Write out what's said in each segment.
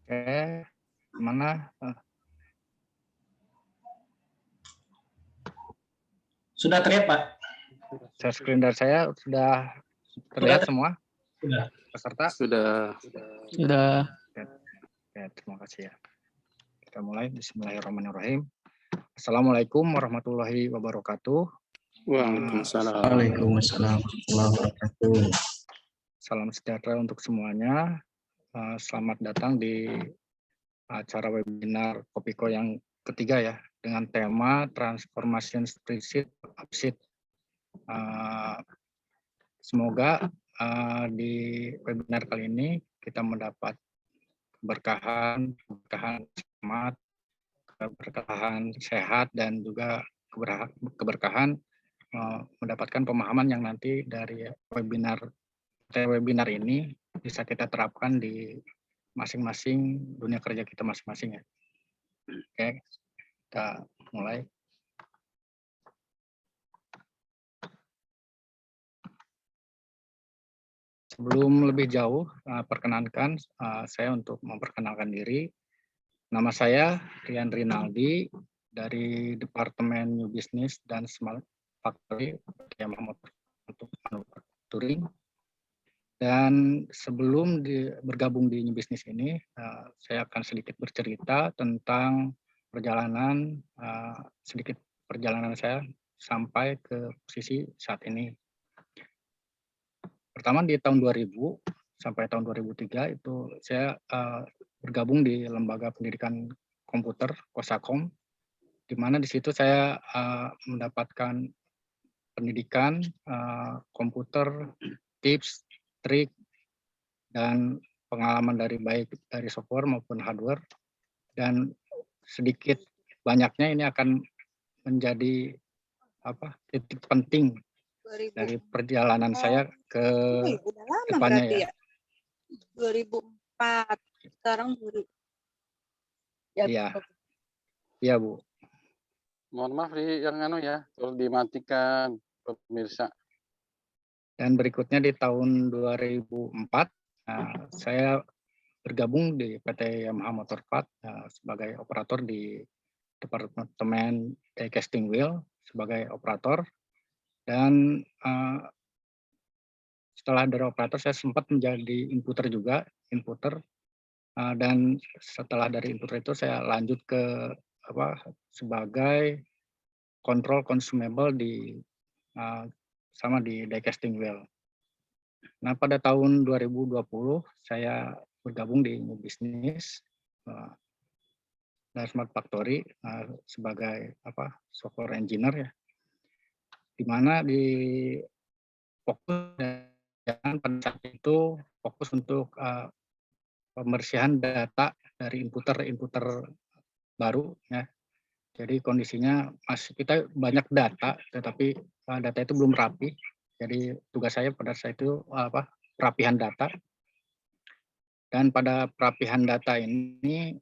Oke, mana? Sudah terlihat, Pak? Share screen dari saya sudah terlihat semua? Sudah. Peserta? Sudah. Oke, terima kasih ya. Kita mulai. Bismillahirrahmanirrahim. Assalamualaikum warahmatullahi wabarakatuh. Waalaikumsalam. Waalaikumsalam warahmatullahi wabarakatuh. Salam sejahtera untuk semuanya. Selamat datang di acara webinar Kopiko yang ketiga ya, dengan tema Transformation Spreadsheet Upsheet. Semoga di webinar kali ini kita mendapat keberkahan selamat, keberkahan sehat, dan juga keberkahan mendapatkan pemahaman yang nanti dari webinar ini bisa kita terapkan di masing-masing dunia kerja kita masing-masing ya. Oke, kita mulai. Sebelum lebih jauh, perkenankan saya untuk memperkenalkan diri. Nama saya Rian Rinaldi dari Departemen New Business dan Smart Factory untuk manufacturing. Dan sebelum bergabung di New Business ini, saya akan sedikit bercerita tentang sedikit perjalanan saya sampai ke posisi saat ini. Pertama di tahun 2000 sampai tahun 2003 itu saya bergabung di Lembaga Pendidikan Komputer Kosakom, di mana di situ saya mendapatkan pendidikan komputer, tips, trik, dan pengalaman baik dari software maupun hardware, dan sedikit banyaknya ini akan menjadi titik penting dari perjalanan saya ke depannya ya. 2004, sekarang 2000. Iya Bu. Mohon maaf tolong dimatikan pemirsa. Dan berikutnya di tahun 2004 saya bergabung di PT Yamaha Motorpart sebagai operator di Departemen Die-Casting Wheel sebagai operator. Dan setelah dari operator saya sempat menjadi inputter juga, dan setelah dari inputter itu saya lanjut ke sebagai kontrol consumable di die-casting wheel. Nah, pada tahun 2020 saya bergabung di New Business dan Smart Factory sebagai software engineer ya, di mana di fokus dan pada saat itu fokus untuk pembersihan data dari inputer baru ya. Jadi kondisinya kita banyak data, tetapi data itu belum rapi. Jadi tugas saya pada saat itu perapihan data. Dan pada perapihan data ini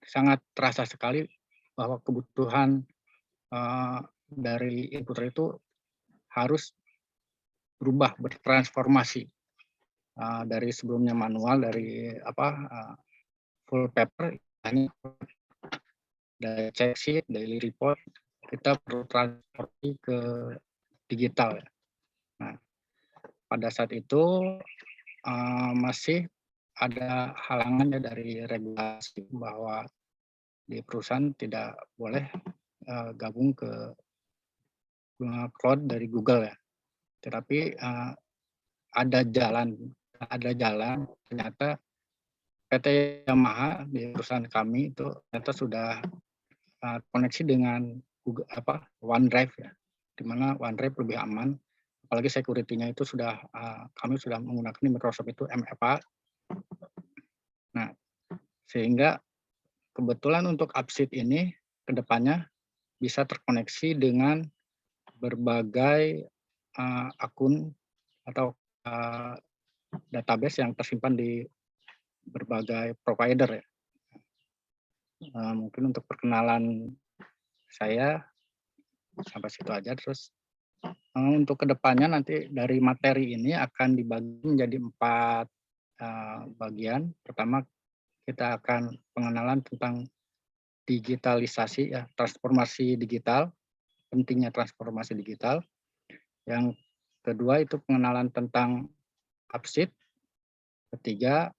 sangat terasa sekali bahwa kebutuhan dari inputer itu harus bertransformasi dari sebelumnya manual, dari full paper, dari check sheet, daily report, kita perlu transformasi ke digital. Nah, pada saat itu masih ada halangannya dari regulasi bahwa di perusahaan tidak boleh gabung ke cloud dari Google ya. Tetapi ada jalan ternyata PT Yamaha di perusahaan kami itu ternyata sudah koneksi dengan Google OneDrive ya, di mana OneDrive lebih aman, apalagi security-nya itu kami sudah menggunakan di Microsoft itu MFA. Nah, sehingga kebetulan untuk Upsheet ini kedepannya bisa terkoneksi dengan berbagai akun atau database yang tersimpan di berbagai provider ya. Mungkin untuk perkenalan saya sampai situ aja. Terus untuk kedepannya nanti dari materi ini akan dibagi menjadi 4 bagian. Pertama kita akan pengenalan tentang digitalisasi ya, transformasi digital, pentingnya transformasi digital. Yang kedua itu pengenalan tentang AppSheet, ketiga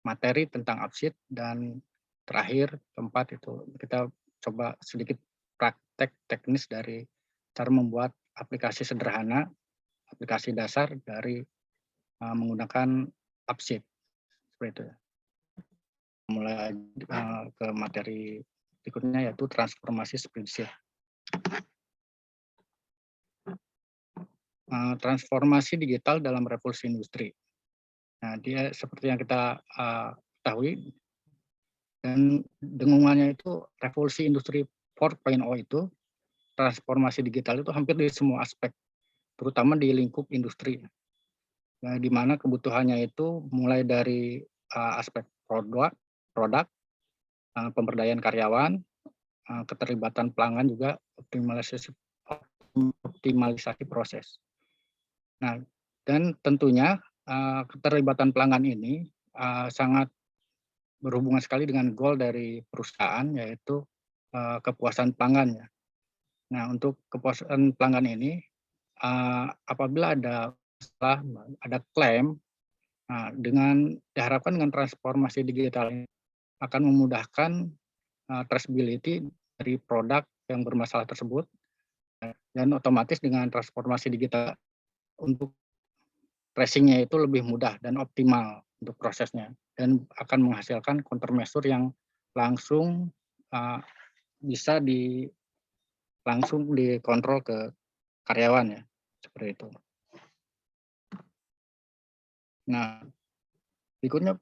materi tentang AppSheet, dan terakhir keempat itu kita coba sedikit praktek teknis dari cara membuat aplikasi sederhana, aplikasi dasar dari menggunakan AppSheet seperti itu. Mulai ke materi berikutnya yaitu transformasi spreadsheet. Transformasi digital dalam revolusi industri. Nah, dia seperti yang kita ketahui, dan dengungannya itu revolusi industri 4.0 itu, transformasi digital itu hampir di semua aspek, terutama di lingkup industri. Nah, di mana kebutuhannya itu mulai dari aspek produk, pemberdayaan karyawan, keterlibatan pelanggan, juga optimalisasi proses. Nah, dan tentunya keterlibatan pelanggan ini sangat berhubungan sekali dengan goal dari perusahaan, yaitu kepuasan pelanggan. Nah, untuk kepuasan pelanggan ini, apabila ada klaim, dengan diharapkan dengan transformasi digital ini akan memudahkan traceability dari produk yang bermasalah tersebut, dan otomatis dengan transformasi digital untuk tracing-nya itu lebih mudah dan optimal untuk prosesnya, dan akan menghasilkan countermeasure yang langsung bisa langsung dikontrol ke karyawan ya, seperti itu. Nah, berikutnya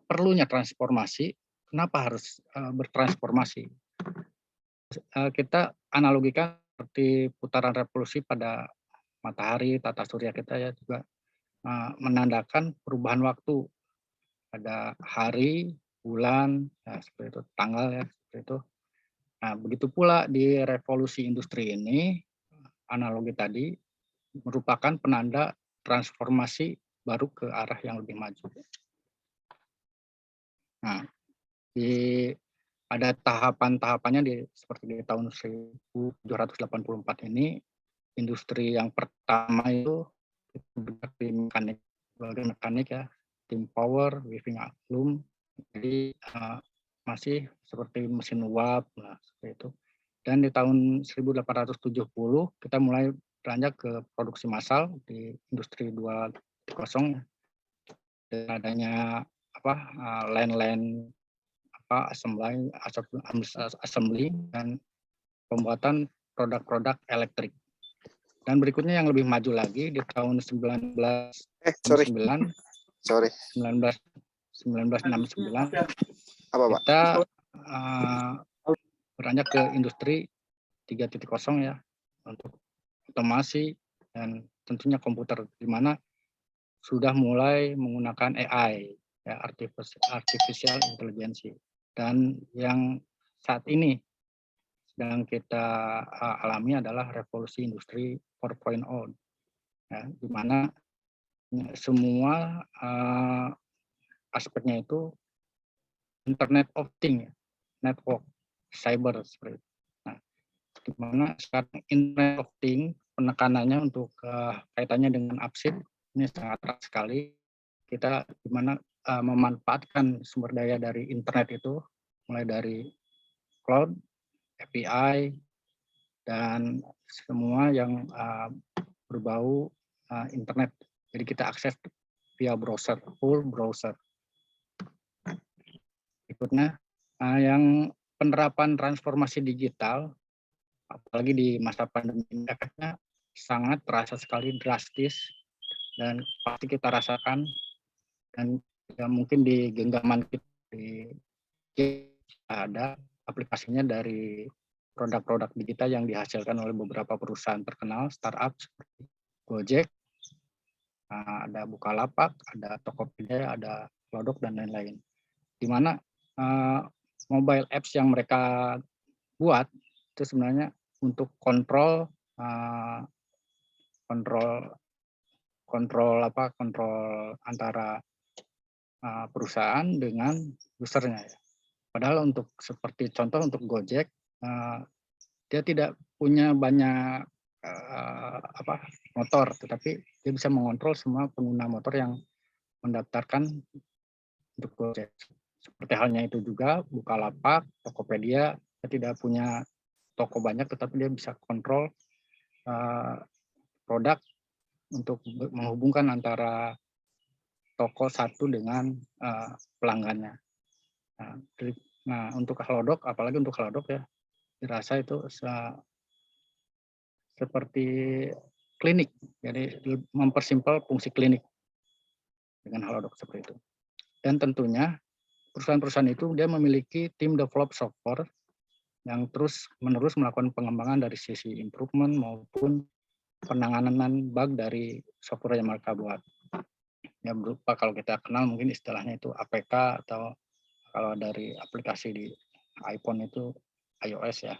perlunya transformasi. Kenapa harus bertransformasi? Kita analogikan seperti putaran revolusi pada matahari, tata surya kita ya, juga menandakan perubahan waktu. Ada hari, bulan, ya, seperti itu, tanggal ya, seperti itu. Nah, begitu pula di revolusi industri ini, analogi tadi merupakan penanda transformasi baru ke arah yang lebih maju. Nah, ada tahapan-tahapannya seperti di tahun 1784 ini, industri yang pertama itu bagian mekanik ya, steam power, weaving loom, jadi masih seperti mesin uap, nah, seperti itu. Dan di tahun 1870 kita mulai beranjak ke produksi massal di industri 2.0, dan adanya line assembly dan pembuatan produk-produk elektrik. Dan berikutnya yang lebih maju lagi di tahun 1969 Apa, Pak? kita beranjak ke industri 3.0 ya, untuk otomasi dan tentunya komputer, di mana sudah mulai menggunakan AI ya, artificial intelligence, dan yang saat ini sedang kita alami adalah revolusi industri 4.0 ya, di mana semua aspeknya itu Internet of Things, network, cyber seperti itu. Nah, di mana sekarang Internet of Things penekanannya untuk kaitannya dengan AppSheet ini sangat erat sekali. Kita di mana memanfaatkan sumber daya dari internet itu, mulai dari cloud, API, dan semua yang berbau internet. Jadi kita akses via browser, full browser. Berikutnya, yang penerapan transformasi digital, apalagi di masa pandemi ini, efeknya sangat terasa sekali drastis, dan pasti kita rasakan, dan ya mungkin di genggaman kita ada aplikasinya dari produk-produk digital yang dihasilkan oleh beberapa perusahaan terkenal, startup seperti Gojek, ada Bukalapak, ada Tokopedia, ada Lodok, dan lain-lain. Di mana mobile apps yang mereka buat itu sebenarnya untuk kontrol antara perusahaan dengan usernya ya. Padahal untuk seperti contoh untuk Gojek, dia tidak punya banyak motor, tetapi dia bisa mengontrol semua pengguna motor yang mendaftarkan untuk Gojek. Seperti halnya itu juga Bukalapak, Tokopedia, dia tidak punya toko banyak, tetapi dia bisa kontrol produk untuk menghubungkan antara toko satu dengan pelanggannya. Nah, untuk Halodoc, apalagi untuk Halodoc ya, dirasa itu seperti klinik, jadi mempersimpel fungsi klinik dengan Halodoc seperti itu. Dan tentunya perusahaan-perusahaan itu dia memiliki tim develop software yang terus-menerus melakukan pengembangan dari sisi improvement maupun penanganan bug dari software yang mereka buat. Ya berupa kalau kita kenal mungkin istilahnya itu APK, atau kalau dari aplikasi di iPhone itu iOS ya.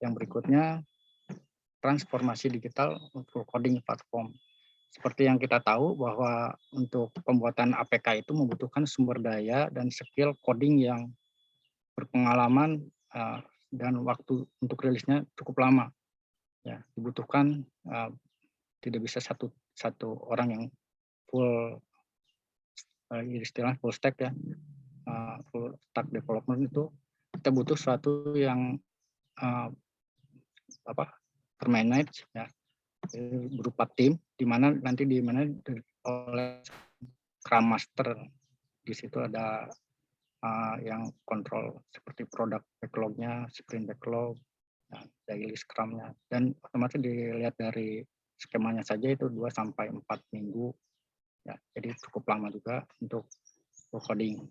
Yang berikutnya, transformasi digital full coding platform. Seperti yang kita tahu bahwa untuk pembuatan APK itu membutuhkan sumber daya dan skill coding yang berpengalaman dan waktu untuk rilisnya cukup lama. Ya, dibutuhkan tidak bisa satu orang yang full istilah full stack ya, full stack development itu kita butuh sesuatu yang termanage ya, berupa tim di mana nanti oleh Scrum Master. Di situ ada yang kontrol seperti produk backlog-nya, sprint backlog, daily scrum-nya, dan otomatis dilihat dari skemanya saja itu 2-4 minggu ya, jadi cukup lama juga untuk full coding.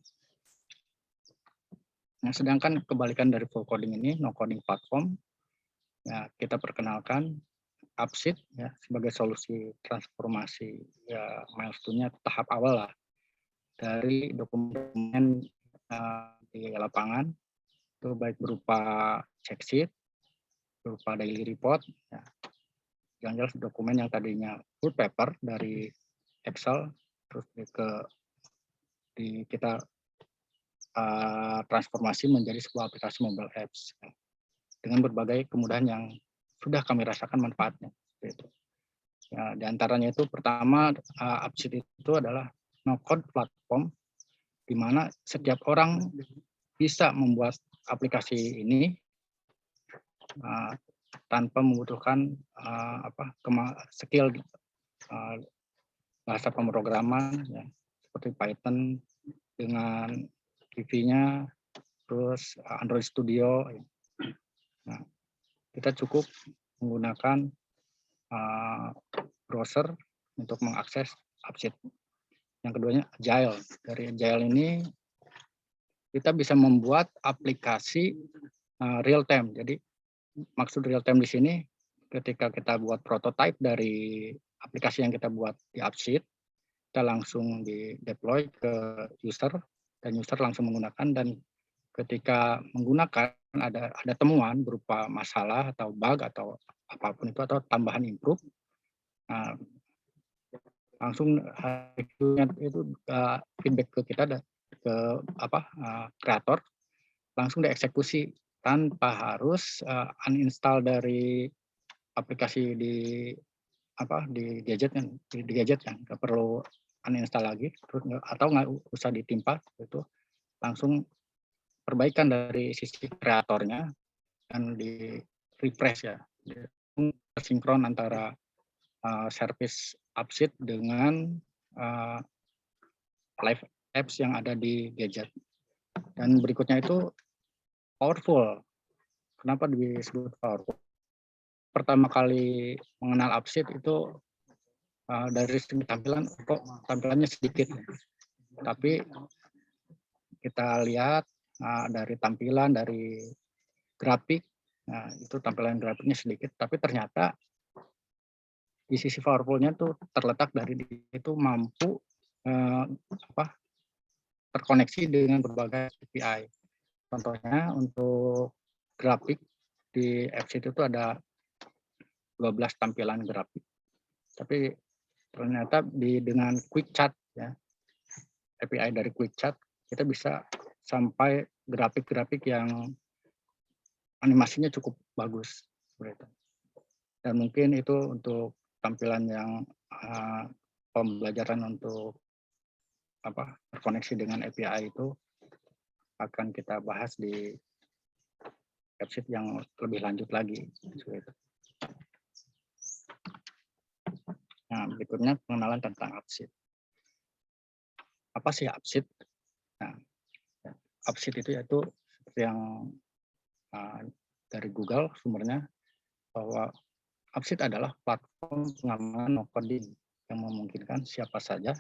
Nah, sedangkan kebalikan dari full coding ini, no coding platform, ya kita perkenalkan Upsheet ya sebagai solusi transformasi ya, milestone-nya tahap awal lah dari dokumen di lapangan, itu baik berupa check sheet, berupa daily report, ya. Yang jelas dokumen yang tadinya full paper dari Excel, terus kita transformasi menjadi sebuah aplikasi mobile apps ya, dengan berbagai kemudahan yang sudah kami rasakan manfaatnya. Gitu. Ya, di antaranya itu pertama, Upsheet itu adalah no-code platform, di mana setiap orang bisa membuat aplikasi ini tanpa membutuhkan skill bahasa pemrograman ya, seperti Python dengan QV-nya, terus Android Studio. Nah, kita cukup menggunakan browser untuk mengakses Upsheet. Yang keduanya Agile. Dari Agile ini kita bisa membuat aplikasi real time. Jadi maksud real time di sini ketika kita buat prototype dari aplikasi yang kita buat di Upsheet, kita langsung di deploy ke user dan user langsung menggunakan, dan ketika menggunakan ada temuan berupa masalah atau bug atau apapun itu atau tambahan improve, langsung itu feedback ke kita ke kreator, langsung dieksekusi tanpa harus uninstall dari aplikasi di gadget kan, nggak perlu uninstall lagi, atau nggak usah ditimpa, itu langsung perbaikan dari sisi kreatornya dan di refresh ya, sinkron antara service Upsheet dengan live apps yang ada di gadget. Dan berikutnya itu powerful. Kenapa disebut powerful? Pertama kali mengenal Upsheet itu dari segi tampilan, kok tampilannya sedikit, tapi kita lihat dari tampilan, dari grafik, itu tampilan grafiknya sedikit, tapi ternyata di sisi powerful-nya tuh terletak dari itu mampu terkoneksi dengan berbagai API. Contohnya untuk grafik di Upsheet itu ada 12 tampilan grafik. Tapi ternyata dengan quick chat ya, API dari quick chat kita bisa sampai grafik-grafik yang animasinya cukup bagus seperti itu. Dan mungkin itu untuk tampilan yang pembelajaran untuk terkoneksi dengan API itu akan kita bahas di website yang lebih lanjut lagi. Seperti itu. Nah, berikutnya pengenalan tentang AppSheet. Apa sih AppSheet? Nah, AppSheet itu yaitu seperti yang dari Google sumbernya, bahwa AppSheet adalah platform pengamanan no coding yang memungkinkan siapa saja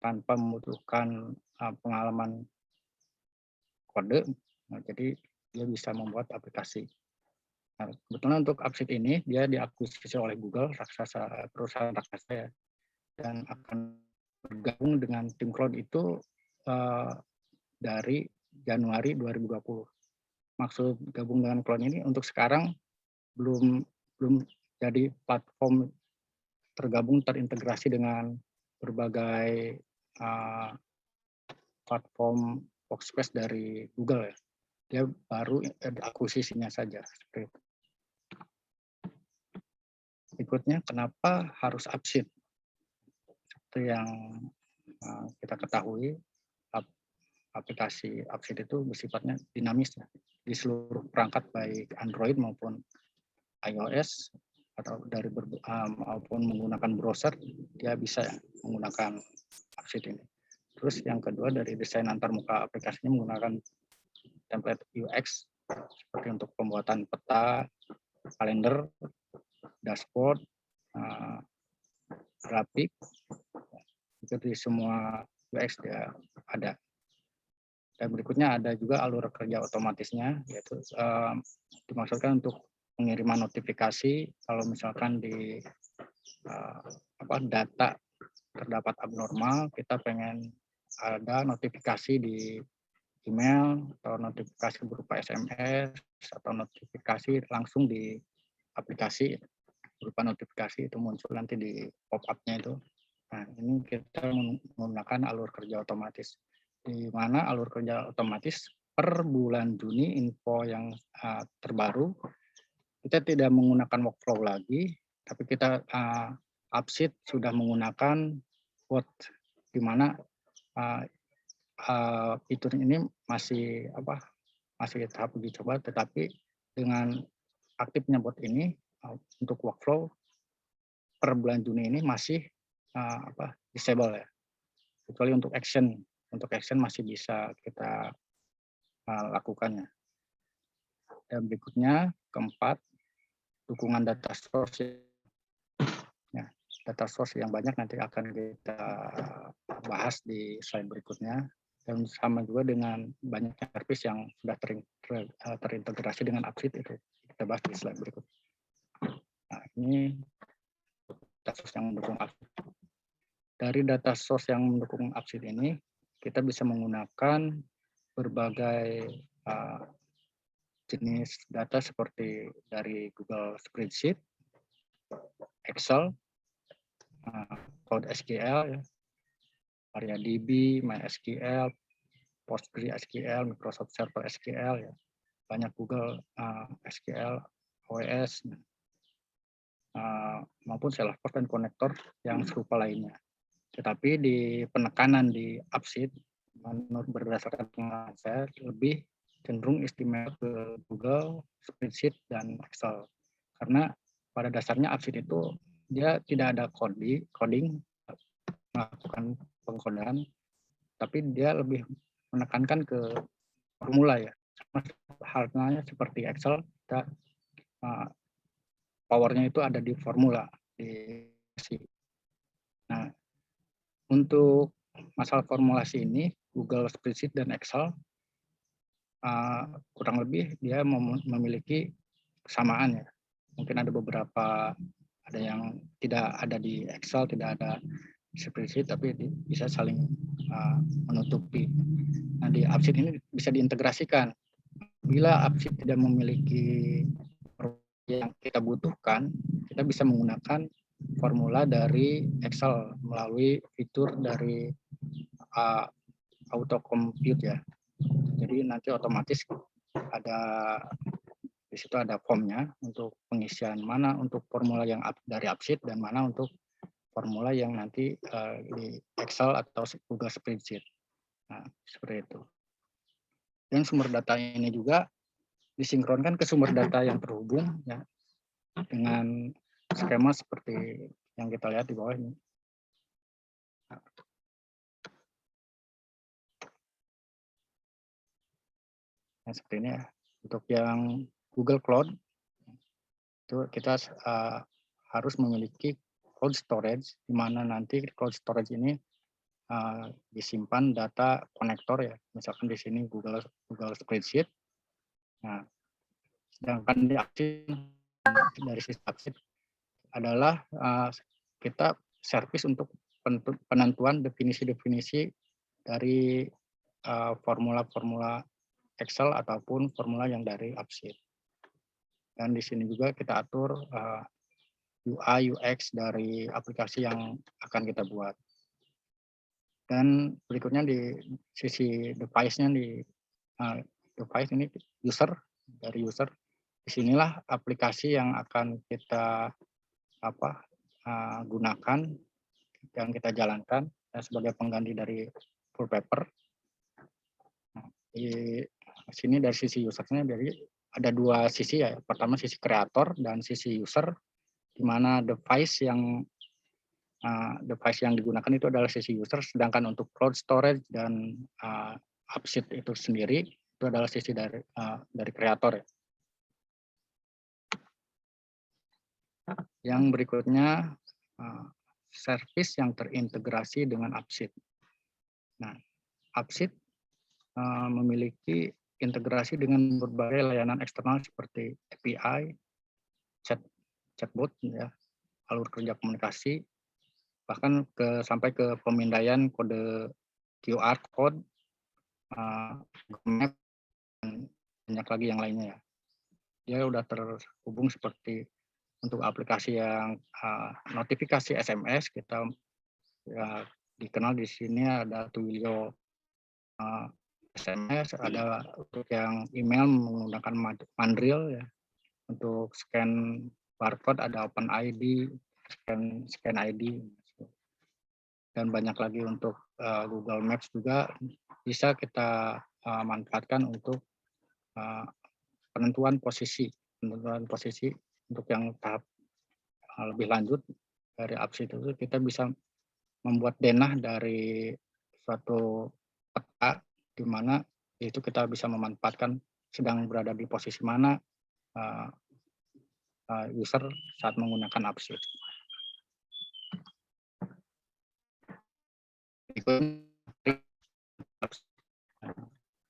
tanpa membutuhkan pengalaman kode, jadi dia bisa membuat aplikasi. Nah, kebetulan untuk AppSheet ini dia diakuisisi oleh Google, perusahaan raksasa ya, dan akan bergabung dengan tim cloud itu dari Januari 2020. Maksud gabung dengan cloud ini untuk sekarang belum jadi platform tergabung terintegrasi dengan berbagai platform workspace dari Google ya. Dia baru akuisisinya saja seperti itu. Berikutnya, kenapa harus AppSheet? Seperti yang kita ketahui, aplikasi AppSheet itu bersifatnya dinamis ya, di seluruh perangkat baik Android maupun iOS atau maupun menggunakan browser, dia bisa menggunakan AppSheet ini. Terus yang kedua, dari desain antarmuka aplikasinya menggunakan template UX seperti untuk pembuatan peta, kalender, dashboard, grafik, itu di semua UX dia ada. Dan berikutnya ada juga alur kerja otomatisnya, yaitu dimaksudkan untuk pengiriman notifikasi kalau misalkan di data terdapat abnormal, kita pengen ada notifikasi di email atau notifikasi berupa SMS atau notifikasi langsung di aplikasi berupa notifikasi itu muncul nanti di pop-up-nya itu. Nah, ini kita menggunakan alur kerja otomatis, di mana alur kerja otomatis per bulan Juni info yang terbaru kita tidak menggunakan workflow lagi, tapi kita AppSheet sudah menggunakan bot, di mana fitur ini masih tahap uji coba, tetapi dengan aktifnya bot ini untuk workflow per bulan Juni ini masih disable ya, kecuali untuk action masih bisa kita lakukannya. Dan berikutnya, keempat, dukungan data source ya, data source yang banyak nanti akan kita bahas di slide berikutnya, dan sama juga dengan banyaknya service yang sudah terintegrasi dengan AppSheet, itu kita bahas di slide berikut. Nah, ini data source yang mendukung AppSheet. Dari data source yang mendukung AppSheet ini, kita bisa menggunakan berbagai jenis data seperti dari Google Spreadsheet, Excel, PostgreSQL, ya, MariaDB, MySQL, PostgreSQL, Microsoft Server SQL, ya, banyak Google SQL, OS, maupun Salesforce dan konektor yang serupa lainnya. Tetapi di penekanan di AppSheet, menurut berdasarkan pengalaman saya, lebih cenderung istimewa ke Google Spreadsheet dan Excel, karena pada dasarnya AppSheet itu dia tidak ada coding melakukan pengkodean, tapi dia lebih menekankan ke formula ya, halnya seperti Excel, kita powernya itu ada di formula di. Nah, untuk masalah formulasi ini, Google Spreadsheet dan Excel kurang lebih dia memiliki kesamaan ya. Mungkin ada beberapa, ada yang tidak ada di Excel, tidak ada di Spreadsheet, tapi bisa saling menutupi. Nah, di AppSheet ini bisa diintegrasikan. Bila AppSheet tidak memiliki yang kita butuhkan, kita bisa menggunakan formula dari Excel melalui fitur dari auto compute ya. Jadi nanti otomatis ada di situ ada formnya untuk pengisian mana untuk formula yang dari AppSheet dan mana untuk formula yang nanti di Excel atau Google Spreadsheet. Nah, seperti itu. Dan sumber data ini juga disinkronkan ke sumber data yang terhubung ya, dengan skema seperti yang kita lihat di bawah ini. Nah, seperti ini ya. Untuk yang Google Cloud itu kita harus memiliki cloud storage, di mana nanti cloud storage ini disimpan data konektor ya, misalkan di sini Google Spreadsheet. Nah, sedangkan di dari sistem AppSheet adalah kita servis untuk penentuan definisi-definisi dari formula-formula Excel ataupun formula yang dari AppSheet. Dan di sini juga kita atur UI, UX dari aplikasi yang akan kita buat. Dan berikutnya di sisi device-nya di device ini user, dari user. Disinilah aplikasi yang akan kita gunakan, yang kita jalankan sebagai pengganti dari Fullpaper. Nah, di sini dari sisi usernya dari ada dua sisi ya. Pertama sisi kreator dan sisi user, di mana device yang digunakan itu adalah sisi user, sedangkan untuk cloud storage dan AppSheet itu sendiri itu adalah sisi dari kreator ya. Yang berikutnya service yang terintegrasi dengan AppSheet. Nah, AppSheet memiliki integrasi dengan berbagai layanan eksternal seperti API, chatbot, ya, alur kerja komunikasi, bahkan sampai ke pemindaian kode QR code, Map, dan banyak lagi yang lainnya ya. Dia udah terhubung seperti untuk aplikasi yang notifikasi SMS, kita ya, dikenal di sini ada Twilio SMS, ada untuk yang email menggunakan Mandrill ya. Untuk scan barcode ada OpenID, scan ID, dan banyak lagi. Untuk Google Maps juga bisa kita manfaatkan untuk penentuan posisi untuk yang tahap lebih lanjut dari AppSheet itu kita bisa membuat denah dari suatu peta di mana itu kita bisa memanfaatkan sedang berada di posisi mana user saat menggunakan AppSheet.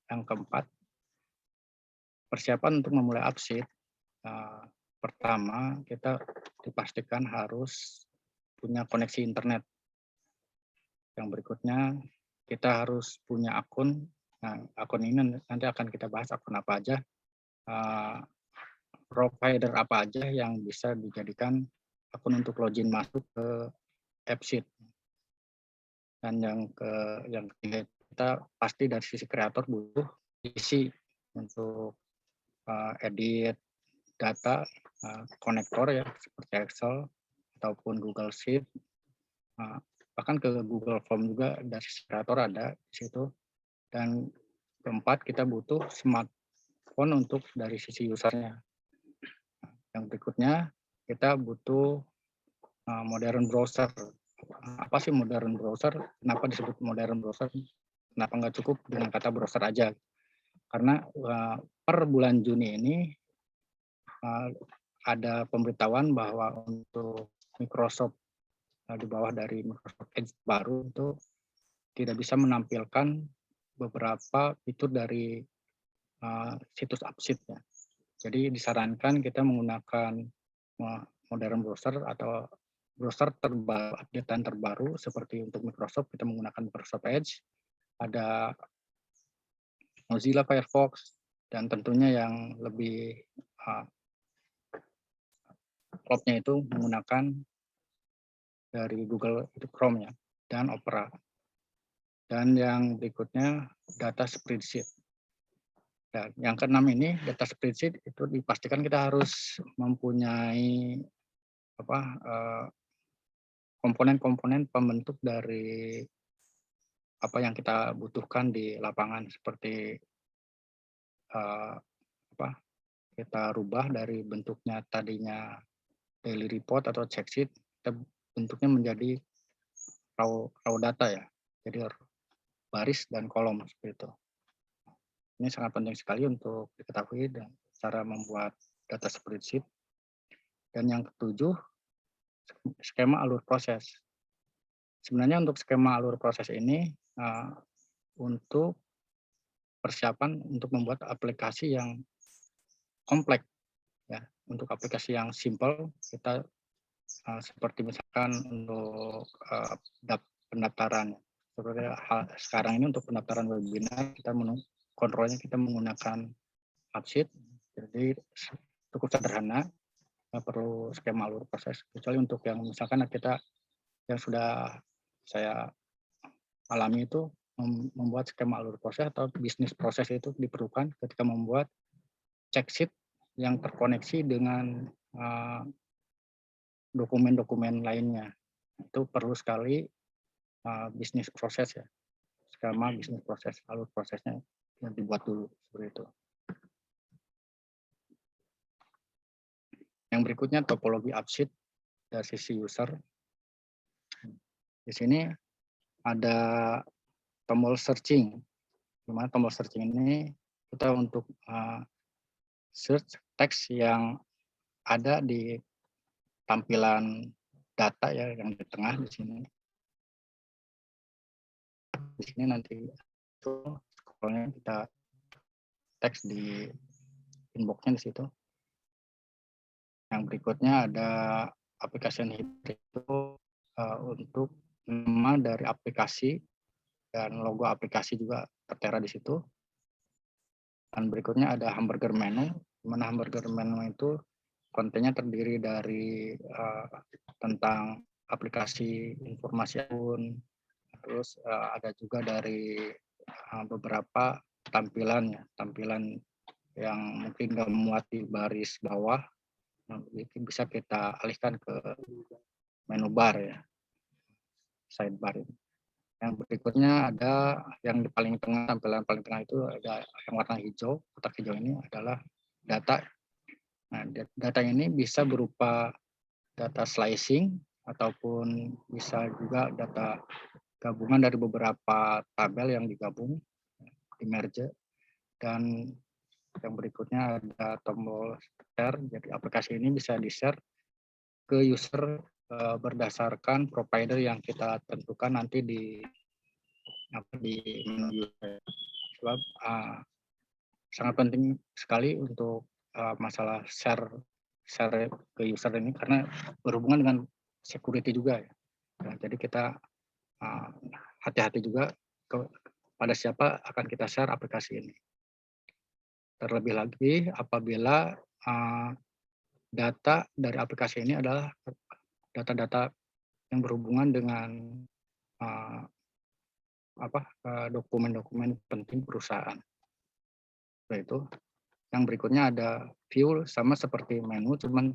Yang keempat, persiapan untuk memulai AppSheet. Pertama, kita dipastikan harus punya koneksi internet. Yang berikutnya, kita harus punya akun. Nah, akun ini nanti akan kita bahas akun apa aja, provider apa aja yang bisa dijadikan akun untuk login masuk ke AppSheet. Dan yang ketiga, kita pasti dari sisi kreator butuh isi untuk edit data, konektor ya, seperti Excel ataupun Google Sheet, bahkan ke Google Form juga dari sisi kreator ada di situ. Dan keempat, kita butuh smartphone untuk dari sisi usernya. Yang berikutnya, kita butuh modern browser. Apa sih modern browser? Kenapa disebut modern browser? Kenapa nggak cukup dengan kata browser aja? Karena per bulan Juni ini ada pemberitahuan bahwa untuk Microsoft di bawah dari Microsoft Edge baru itu tidak bisa menampilkan beberapa fitur dari situs AppSheet ya. Jadi disarankan kita menggunakan modern browser atau browser terbaru, updatean terbaru seperti untuk Microsoft kita menggunakan Microsoft Edge, ada Mozilla Firefox, dan tentunya yang lebih klopnya itu menggunakan dari Google itu Chrome ya, dan Opera. Dan yang berikutnya data spreadsheet. Dan yang keenam ini data spreadsheet itu dipastikan kita harus mempunyai komponen-komponen pembentuk dari apa yang kita butuhkan di lapangan, seperti kita rubah dari bentuknya tadinya daily report atau check sheet, kita bentuknya menjadi raw data ya, jadi baris dan kolom seperti itu. Ini sangat penting sekali untuk diketahui dan cara membuat data spreadsheet. Dan yang ketujuh, skema alur proses. Sebenarnya untuk skema alur proses ini untuk persiapan untuk membuat aplikasi yang kompleks ya. Untuk aplikasi yang simple kita seperti misalkan untuk pendaftaran. Seperti sekarang ini untuk pendaftaran webinar kita kontrolnya kita menggunakan AppSheet, jadi cukup sederhana, nggak perlu skema alur proses. Kecuali untuk yang misalkan kita yang sudah saya alami itu membuat skema alur proses atau bisnis proses itu diperlukan ketika membuat check sheet yang terkoneksi dengan dokumen-dokumen lainnya. Itu perlu sekali bisnis proses ya, skema bisnis proses, alur prosesnya yang dibuat dulu seperti itu. Yang berikutnya topologi AppSheet dari sisi user. Di sini ada tombol searching. Dimana tombol searching ini kita untuk search teks yang ada di tampilan data ya yang di tengah di sini. Di sini nanti itu scrollnya kita teks di inboxnya di situ. Yang berikutnya ada application header itu untuk nama dari aplikasi dan logo aplikasi juga tertera di situ. Dan berikutnya ada hamburger menu, di mana hamburger menu itu kontennya terdiri dari tentang aplikasi, informasi akun, terus ada juga dari beberapa tampilan yang mungkin nggak muat di baris bawah, itu bisa kita alihkan ke menu bar ya, sidebar. Yang berikutnya ada yang di paling tengah, tampilan paling tengah itu ada yang warna hijau. Kotak hijau ini adalah data. Nah, data ini bisa berupa data slicing ataupun bisa juga data gabungan dari beberapa tabel yang digabung, di merge. Dan yang berikutnya ada tombol share. Jadi aplikasi ini bisa di-share ke user berdasarkan provider yang kita tentukan nanti di menu user. Sebab sangat penting sekali untuk masalah share ke user ini karena berhubungan dengan security juga ya. Nah, jadi kita hati-hati juga pada siapa akan kita share aplikasi ini. Terlebih lagi apabila data dari aplikasi ini adalah data-data yang berhubungan dengan dokumen-dokumen penting perusahaan. Itu. Yang berikutnya ada view, sama seperti menu, cuman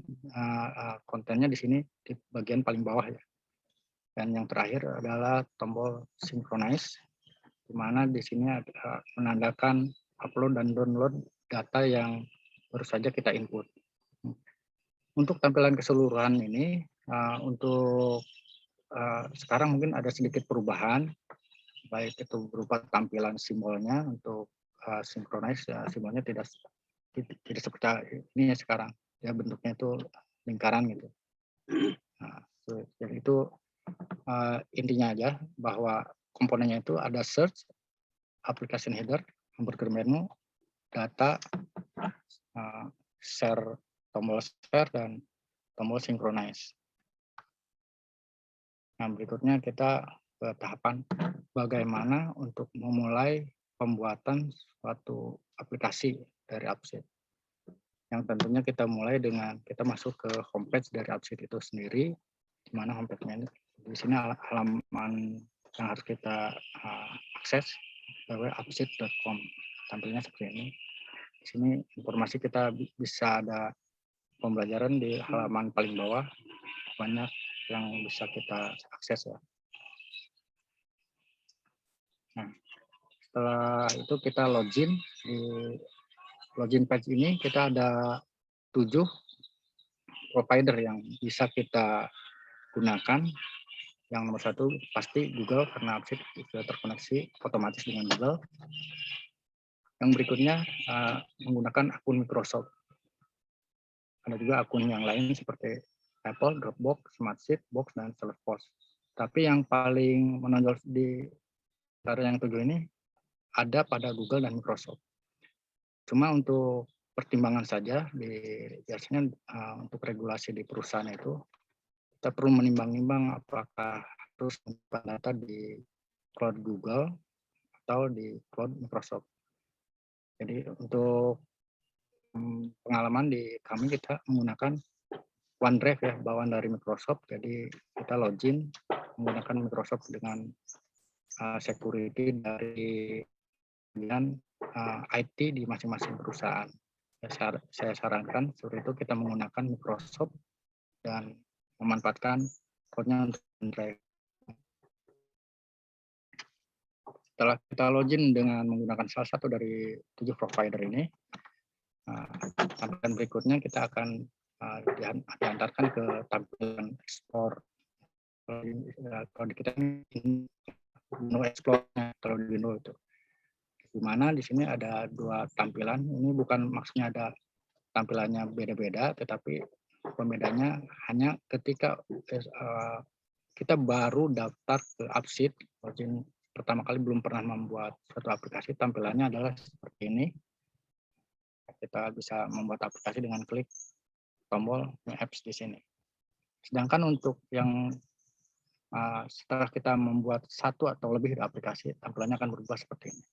kontennya di sini di bagian paling bawah ya. Dan yang terakhir adalah tombol synchronize, di mana di sini menandakan upload dan download data yang baru saja kita input. Untuk tampilan keseluruhan ini, untuk sekarang mungkin ada sedikit perubahan, baik itu berupa tampilan simbolnya untuk synchronize, simbolnya tidak seperti ini ya sekarang, ya bentuknya itu lingkaran gitu. Nah, jadi itu intinya aja bahwa komponennya itu ada search, application header, hamburger menu, data, share, tombol share, dan tombol synchronize. Nah, berikutnya kita ke tahapan bagaimana untuk memulai pembuatan suatu aplikasi dari AppSheet. Yang tentunya kita mulai dengan kita masuk ke homepage dari AppSheet itu sendiri, di mana homepage-nya ini Di sini halaman yang harus kita akses www.upsheet.com. Tampilnya seperti ini. Di sini informasi kita bisa ada pembelajaran di halaman paling bawah, banyak yang bisa kita akses ya. Nah, setelah itu kita login. Di login page ini kita ada 7 provider yang bisa kita gunakan. Yang nomor 1 pasti Google, karena Upsheet sudah terkoneksi otomatis dengan Google. Yang berikutnya menggunakan akun Microsoft. Ada juga akun yang lain seperti Apple, Dropbox, Smartsheet, Box, dan Salesforce. Tapi yang paling menonjol di antara yang 7 ini ada pada Google dan Microsoft. Cuma untuk pertimbangan saja, biasanya untuk regulasi di perusahaan itu, kita perlu menimbang-nimbang apakah harus menyimpan data di cloud Google atau di cloud Microsoft. Jadi untuk pengalaman di kami, kita menggunakan OneDrive ya, bawaan dari Microsoft. Jadi kita login menggunakan Microsoft dengan security dari bagian IT di masing-masing perusahaan. Saya sarankan seperti itu, kita menggunakan Microsoft dan memanfaatkan cloud-nya untuk OneDrive. Setelah kita login dengan menggunakan salah satu dari 7 provider ini, tampilan berikutnya kita akan diantarkan ke tampilan explore. Kalau di kita ini menu explore-nya, kalau di Windows itu. Di mana di sini ada 2 tampilan. Ini bukan maksudnya ada tampilannya beda-beda, tetapi pembedanya hanya ketika kita baru daftar ke Upsheet, pertama kali belum pernah membuat suatu aplikasi, tampilannya adalah seperti ini. Kita bisa membuat aplikasi dengan klik tombol apps di sini. Sedangkan untuk yang setelah kita membuat 1 atau lebih aplikasi, tampilannya akan berubah seperti ini.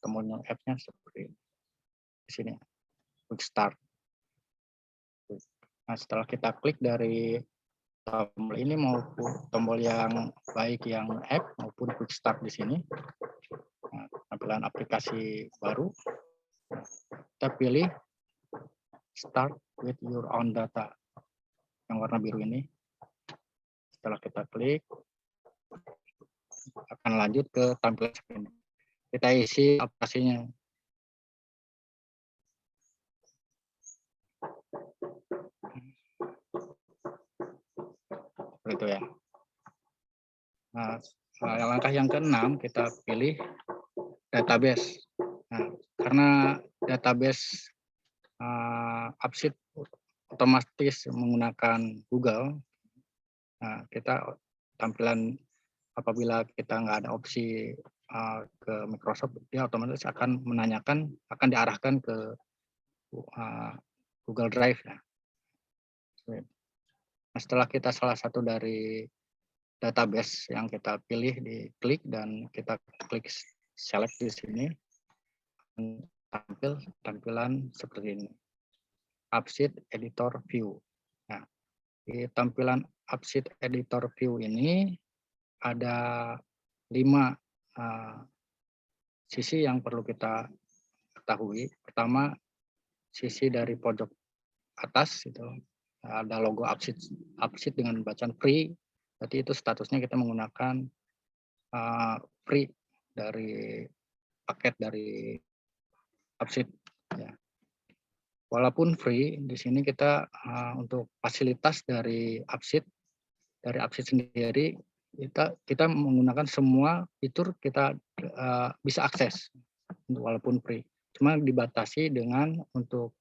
Tombol apps-nya seperti ini. Di sini, quick start. Nah, setelah kita klik dari tombol ini maupun tombol yang baik yang app maupun quick start di sini, tampilan aplikasi baru, kita pilih start with your own data yang warna biru ini. Setelah kita klik, akan lanjut ke tampilan seperti ini. Kita isi aplikasinya. Seperti itu ya. Nah, langkah yang ke-6 kita pilih database. Nah, karena database Upsheet otomatis menggunakan Google, nah, kita tampilan apabila kita nggak ada opsi ke Microsoft, dia otomatis akan menanyakan, akan diarahkan ke Google Drive. Nah, setelah kita salah satu dari database yang kita pilih, diklik dan kita klik select di sini, tampil tampilan seperti ini, Upsheet Editor View. Nah, di tampilan Upsheet Editor View ini ada 5 sisi yang perlu kita ketahui. Pertama, sisi dari pojok atas itu ada logo Upsheet dengan bacaan free. Berarti itu statusnya kita menggunakan free dari paket dari Upsheet. Ya. Walaupun free, di sini kita untuk fasilitas dari Upsheet sendiri, kita menggunakan semua fitur, kita bisa akses walaupun free. Cuma dibatasi dengan untuk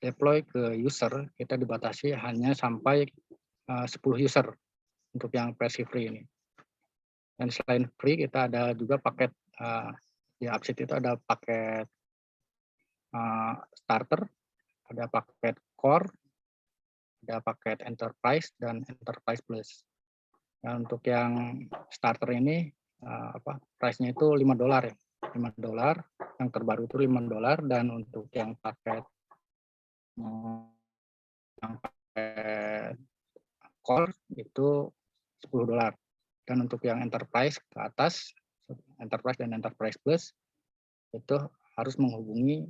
deploy ke user, kita dibatasi hanya sampai 10 user untuk yang versi free ini. Dan selain free, kita ada juga paket di Upsheet itu ada paket starter, ada paket core, ada paket enterprise dan enterprise plus. Nah, untuk yang starter ini price-nya itu $5 ya. $5, yang terbaru itu $5, dan untuk yang paket core itu $10. Dan untuk yang enterprise ke atas, enterprise dan enterprise plus itu harus menghubungi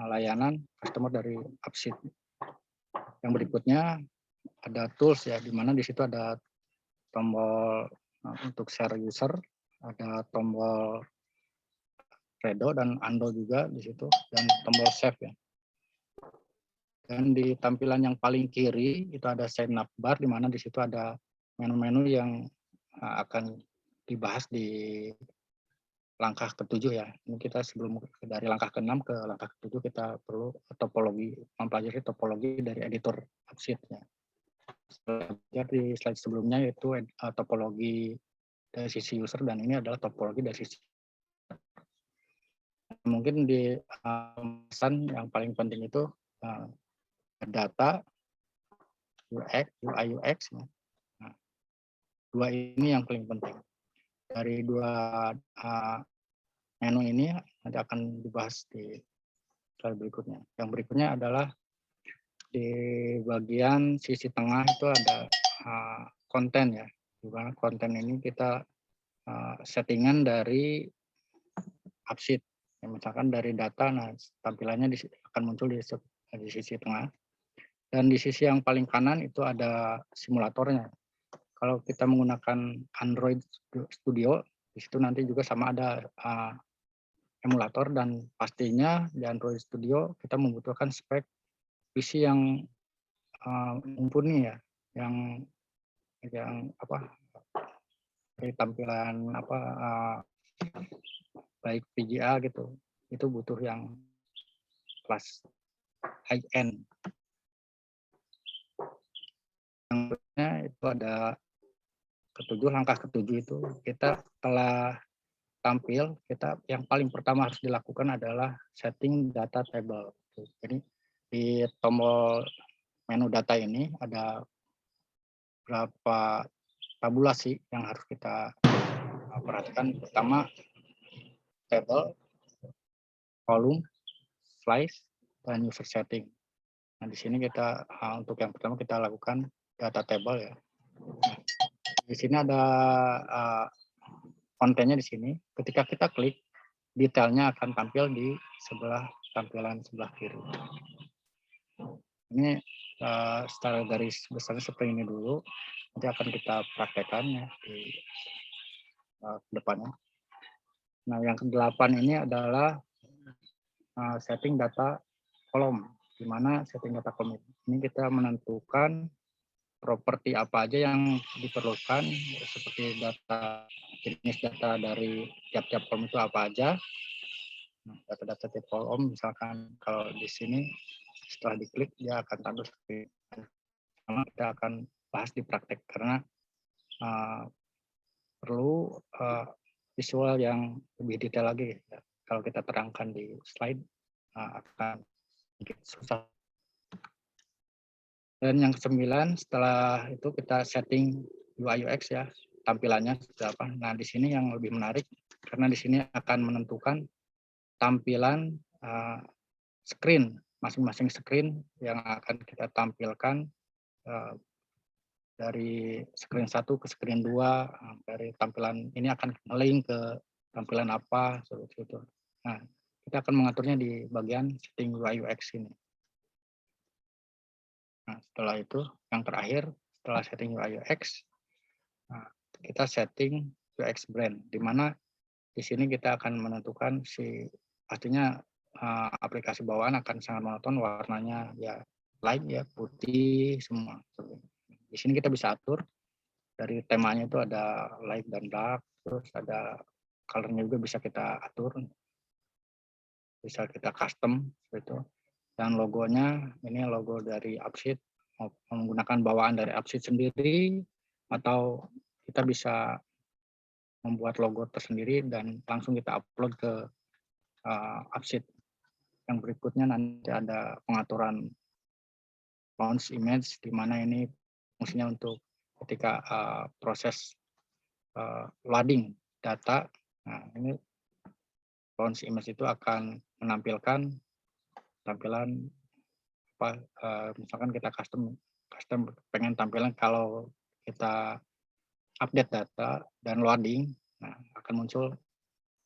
layanan customer dari Upsheet. Yang berikutnya ada tools ya, di mana di situ ada tombol untuk share user, ada tombol redo dan undo juga di situ, dan tombol save ya. Dan di tampilan yang paling kiri itu ada sign up bar, di mana di situ ada menu-menu yang akan dibahas di langkah ke-7 ya. Ini kita sebelum dari langkah ke-6 ke langkah ke-7 kita perlu topologi, mempelajari topologi dari editor Upsheet ya. Di slide sebelumnya yaitu topologi dari sisi user, dan ini adalah topologi dari sisi mungkin di pesan yang paling penting itu data, UI UX. Nah, dua ini yang paling penting. Dari dua menu ini nanti akan dibahas di slide berikutnya. Yang berikutnya adalah di bagian sisi tengah itu ada konten ya. Di mana konten ini kita settingan dari Upsheet. Ya, misalkan dari data, nah tampilannya akan muncul di sisi tengah. Dan di sisi yang paling kanan itu ada simulatornya. Kalau kita menggunakan Android Studio, di situ nanti juga sama ada emulator, dan pastinya di Android Studio kita membutuhkan spek PC yang mumpuni ya, yang dari tampilan baik VGA gitu, itu butuh yang kelas high end. Yang berikutnya itu ada langkah ketujuh itu kita telah tampil, kita yang paling pertama harus dilakukan adalah setting data table. Jadi di tombol menu data ini ada beberapa tabulasi yang harus kita perhatikan. Pertama, table, column, slice, dan user setting. Nah, di sini kita untuk yang pertama kita lakukan data table ya. Nah, di sini ada kontennya di sini. Ketika kita klik, detailnya akan tampil di tampilan sebelah kiri. Ini secara garis besarnya seperti ini dulu. Nanti akan kita praktekkan ya di depannya. Nah, yang ke-8 ini adalah setting data kolom. Di mana setting data kolom ini kita menentukan properti apa aja yang diperlukan, seperti jenis data dari tiap-tiap kolom itu apa aja. Nah, data-data tiap kolom, misalkan kalau di sini setelah diklik dia akan tampil seperti ini. Kita akan bahas di praktek karena perlu visual yang lebih detail lagi. Ya. Kalau kita terangkan di slide akan sedikit susah. Dan yang ke-9, setelah itu kita setting UI UX ya, tampilannya seperti apa. Nah, di sini yang lebih menarik karena di sini akan menentukan tampilan screen, masing-masing screen yang akan kita tampilkan dari screen 1 ke screen 2, dari tampilan ini akan link ke tampilan apa, seperti itu. Nah, kita akan mengaturnya di bagian setting UI UX ini. Nah, setelah itu yang terakhir, setelah setting UI UX, kita setting UX brand, di mana di sini kita akan menentukan pastinya aplikasi bawaan akan sangat monoton, warnanya ya light ya, putih semua. Di sini kita bisa atur dari temanya itu ada light dan dark, terus ada colornya juga bisa kita atur, bisa kita custom gitu. Dan logonya ini logo dari Upsheet, menggunakan bawaan dari Upsheet sendiri, atau kita bisa membuat logo tersendiri dan langsung kita upload ke Upsheet. Yang berikutnya nanti ada pengaturan launch image, di mana ini fungsinya untuk ketika proses loading data. Nah, ini launch image itu akan menampilkan tampilan misalkan kita custom custom pengen tampilan kalau kita update data dan loading, nah akan muncul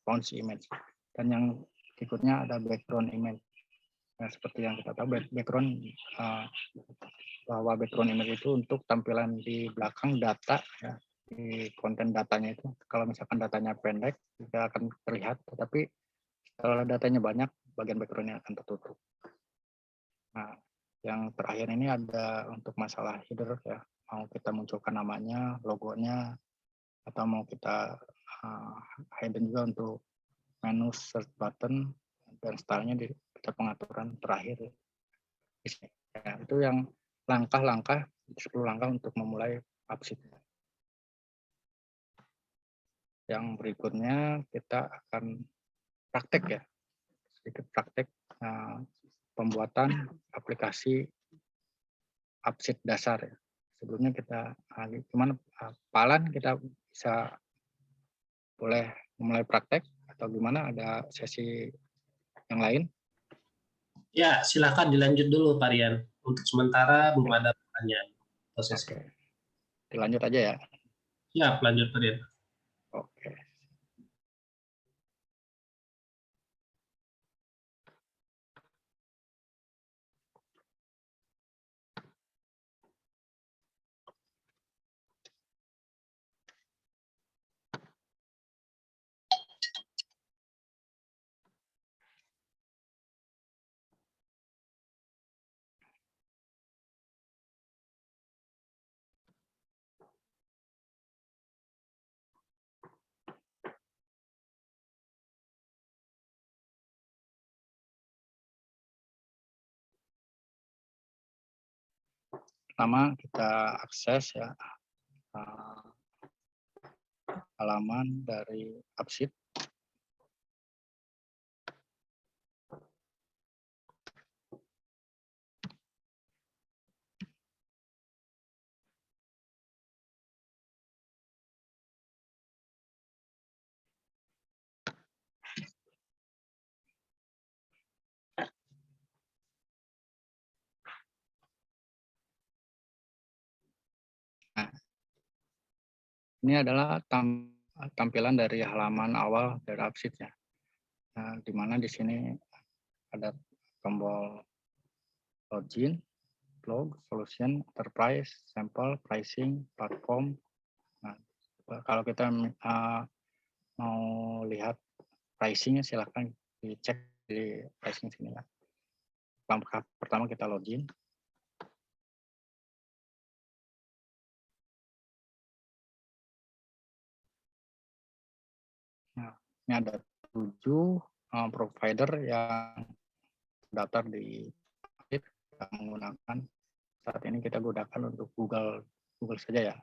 font image. Dan yang berikutnya ada background image. Nah, seperti yang kita tahu background bahwa background image itu untuk tampilan di belakang data ya, di konten datanya itu. Kalau misalkan datanya pendek tidak akan terlihat, tetapi kalau datanya banyak bagian backgroundnya akan tertutup. Nah, yang terakhir ini ada untuk masalah header ya, mau kita munculkan namanya, logonya, atau mau kita hidden juga untuk menu search button dan stylenya di pengaturan terakhir. Ya, itu yang langkah-langkah 10 langkah untuk memulai upsheet. Yang berikutnya kita akan praktek ya, sedikit praktek pembuatan aplikasi upsheet dasar ya. Sebelumnya kita gimana Pak Alan, kita bisa boleh mulai praktek atau gimana, ada sesi yang lain? Ya, silakan dilanjut dulu Pak Rian. Untuk sementara belum ada pertanyaan. Oke, dilanjut aja ya. Siap, lanjut Pak Rian. Oke. Pertama kita akses ya halaman dari upsheet. Nah, ini adalah tampilan dari halaman awal dari upsheet ya. Nah, di mana di sini ada tombol login, log, solution, enterprise, sample, pricing, platform. Nah, kalau kita mau lihat pricingnya silahkan dicek di pricing sini ya. Langkah pertama kita login. Nah, ini ada 7 provider yang daftar di yang menggunakan, saat ini kita gunakan untuk Google saja ya.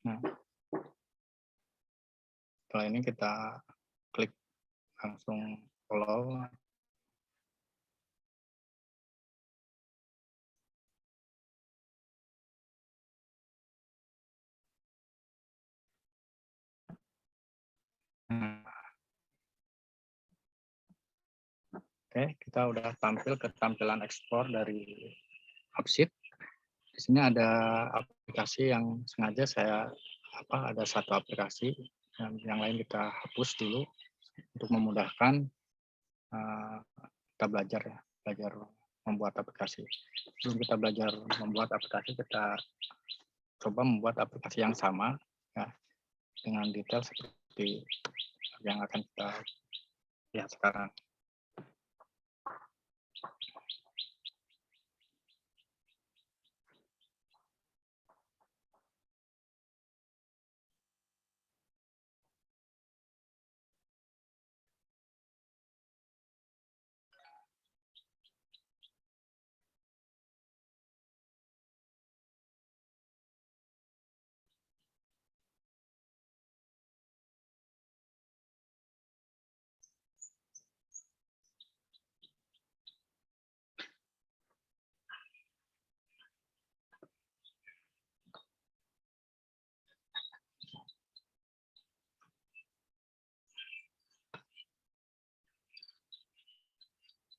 Nah, setelah ini kita klik langsung follow. Oke, kita udah tampil ke tampilan ekspor dari upsheet. Di sini ada aplikasi yang sengaja ada satu aplikasi, yang lain kita hapus dulu untuk memudahkan kita belajar membuat aplikasi. Sebelum kita belajar membuat aplikasi, kita coba membuat aplikasi yang sama ya, dengan detail seperti yang akan kita lihat sekarang.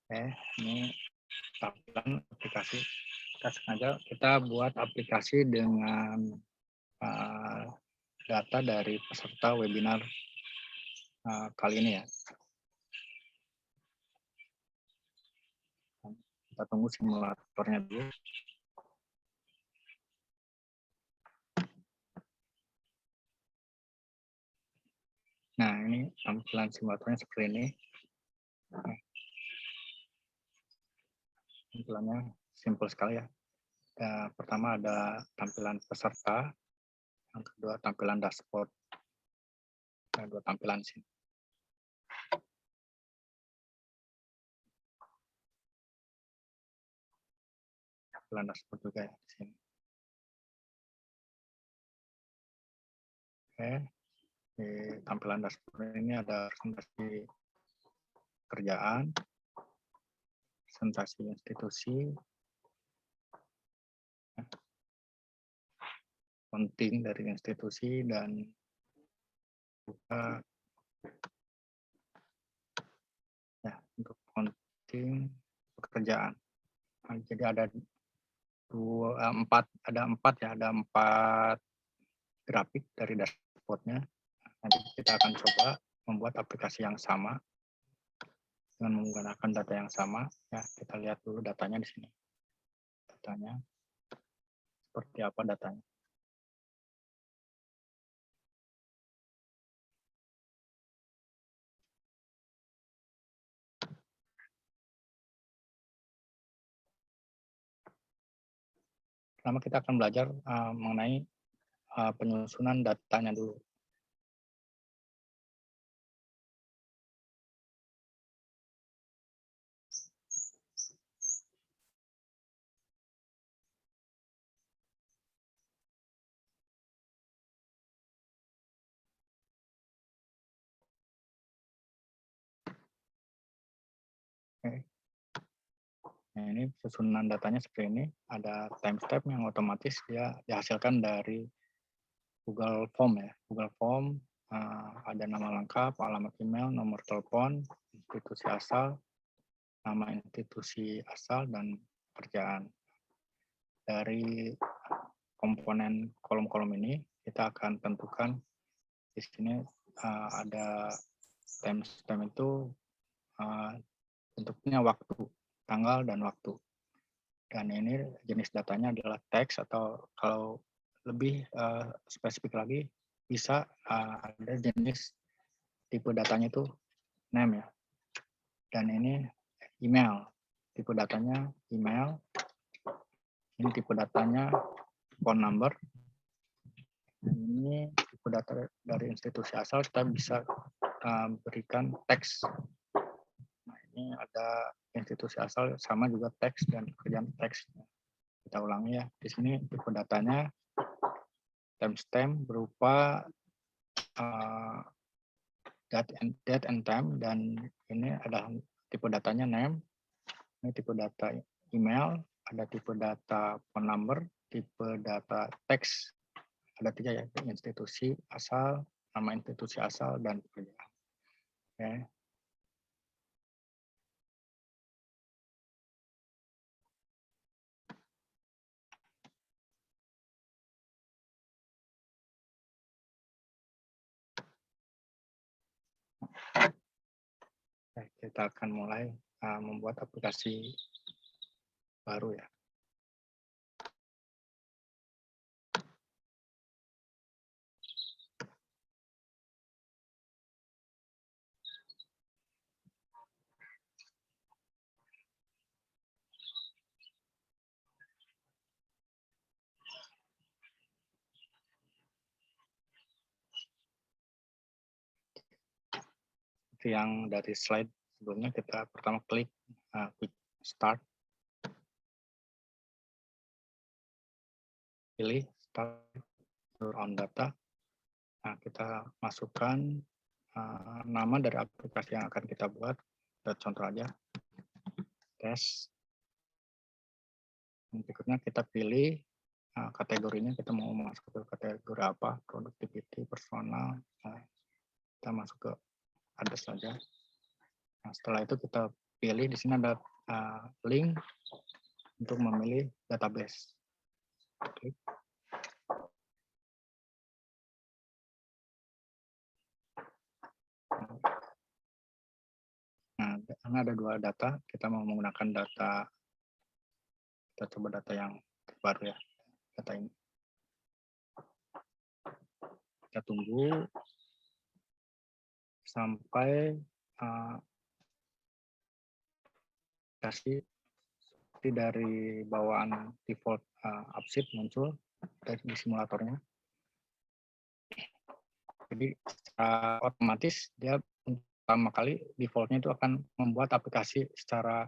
Oke, ini tampilan aplikasi. Kita sengaja kita buat aplikasi dengan data dari peserta webinar kali ini ya. Kita tunggu simulatornya dulu. Nah, ini tampilan simulatornya seperti ini. Tampilannya simple sekali ya. Pertama ada tampilan peserta, yang kedua tampilan dashboard. Ada dua tampilan sini. Tampilan dashboard juga ya di sini. Oke, di tampilan dashboard ini ada presentasi kerjaan, presentasi institusi, penting dari institusi, dan juga ya untuk penting pekerjaan. Nah, jadi ada empat grafik dari dashboardnya. Nanti kita akan coba membuat aplikasi yang sama dengan menggunakan data yang sama. Ya, kita lihat dulu datanya di sini. Datanya seperti apa datanya. Pertama kita akan belajar mengenai penyusunan datanya dulu. Oke. Nah, ini susunan datanya seperti ini. Ada timestamp yang otomatis dia dihasilkan dari Google Form ya. Google Form ada nama lengkap, alamat email, nomor telepon, institusi asal, nama institusi asal, dan pekerjaan. Dari komponen kolom-kolom ini kita akan tentukan di sini ada timestamp itu bentuknya waktu, tanggal, dan waktu. Dan ini jenis datanya adalah teks, atau kalau lebih spesifik lagi bisa ada jenis tipe datanya itu name ya. Dan ini email, tipe datanya email. Ini tipe datanya phone number. Dan ini tipe data dari institusi asal, kita bisa berikan teks. Nah, ini ada institusi asal sama juga teks dan pekerjaan teks. Kita ulangi ya. Di sini tipe datanya timestamp berupa date and time, dan ini adalah tipe datanya name. Ini tipe data email, ada tipe data phone number, tipe data teks. Ada 3 ya, institusi asal, nama institusi asal, dan pekerjaan. Oke. Kita akan mulai membuat aplikasi baru ya. Seperti yang dari slide sebelumnya, kita pertama klik quick start, pilih start on data. Nah, kita masukkan nama dari aplikasi yang akan kita buat. Kita contoh aja tes. Berikutnya kita pilih kategorinya, kita mau masuk ke kategori apa, productivity, personal. Nah, kita masuk ke ada saja. Nah, setelah itu kita pilih di sini ada link untuk memilih database. Klik. Nah, karena ada 2 data, kita mau menggunakan data, kita coba data yang terbaru ya, data ini. Kita tunggu sampai kasih seperti dari bawaan default AppSheet muncul dari di simulatornya. Jadi secara otomatis dia pertama kali defaultnya itu akan membuat aplikasi secara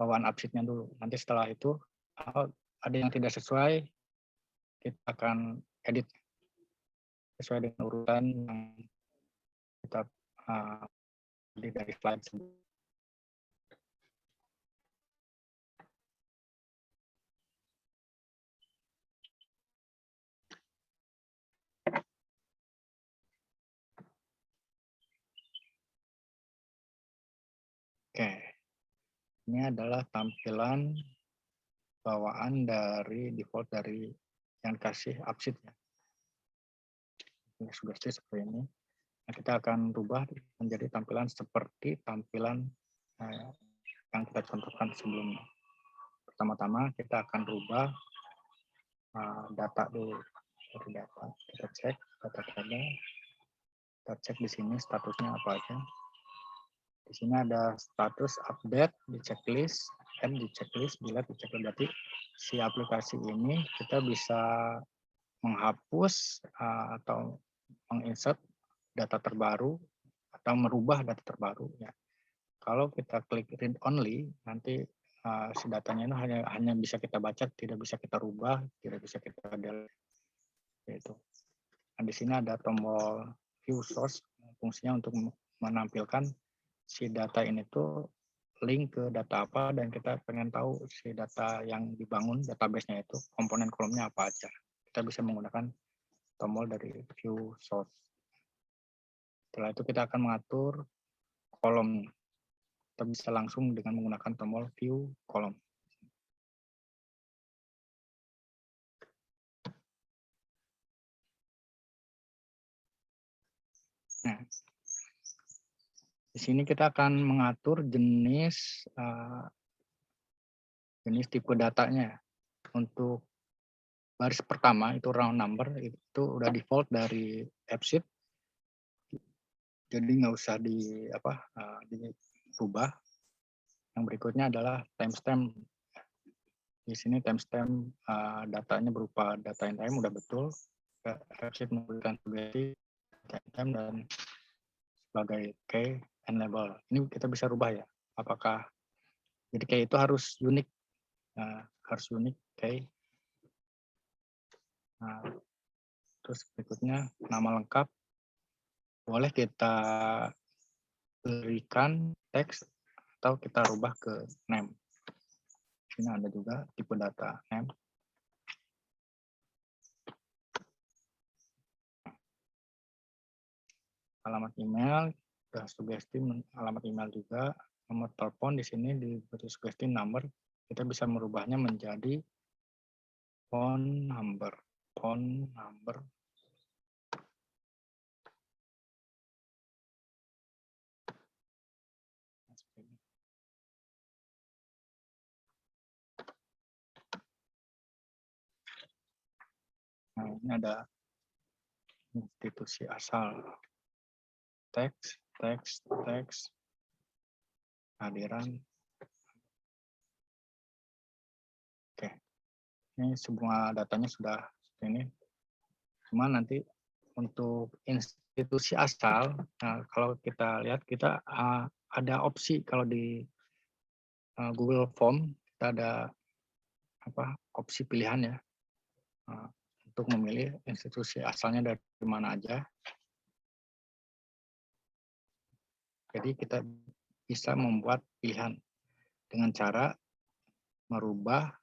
bawaan AppSheet-nya dulu. Nanti setelah itu ada yang tidak sesuai, kita akan edit sesuai dengan urutan yang kita dari slide sebelumnya. Oke, ini adalah tampilan bawaan dari default dari yang kasih AppSheet ya. Ini sugesti seperti ini. Nah, kita akan rubah menjadi tampilan seperti tampilan yang kita contohkan sebelumnya. Pertama-tama kita akan rubah data dulu. Dari data kita cek data ada. Kita cek di sini statusnya apa aja. Di sini ada status update di checklist, add di checklist, delete di checklist. Berarti si aplikasi ini kita bisa menghapus atau menginsert data terbaru atau merubah data terbaru ya. Kalau kita klik read only, nanti si datanya itu hanya bisa kita baca, tidak bisa kita rubah, tidak bisa kita delete. Gitu. Nah, di sini ada tombol view source, fungsinya untuk menampilkan si data ini tuh link ke data apa, dan kita pengen tahu si data yang dibangun database-nya itu komponen kolomnya apa aja. Kita bisa menggunakan tombol dari view source. Setelah itu kita akan mengatur kolom. Kita bisa langsung dengan menggunakan tombol view kolom. Nah, di sini kita akan mengatur jenis tipe datanya. Untuk baris pertama itu round number, itu udah default dari AppSheet, jadi nggak usah dirubah. Yang berikutnya adalah timestamp. Di sini timestamp datanya berupa data in time udah betul. AppSheet memberikan sugesti timestamp dan sebagai key and label. Ini kita bisa rubah ya. Apakah jadi key itu harus unik, key. Nah, terus berikutnya nama lengkap boleh kita berikan teks atau kita rubah ke name. Ini ada juga tipe data name. Alamat email, sudah sugesti alamat email juga. Nomor telepon di sini diberi sugesti number, kita bisa merubahnya menjadi phone number. ini ada institusi asal, teks, hadiran. Oke, ini semua datanya sudah ini. Cuma nanti untuk institusi asal, nah, kalau kita lihat kita ada opsi kalau di Google Form kita ada opsi pilihan ya untuk memilih institusi asalnya dari mana aja. Jadi kita bisa membuat pilihan dengan cara merubah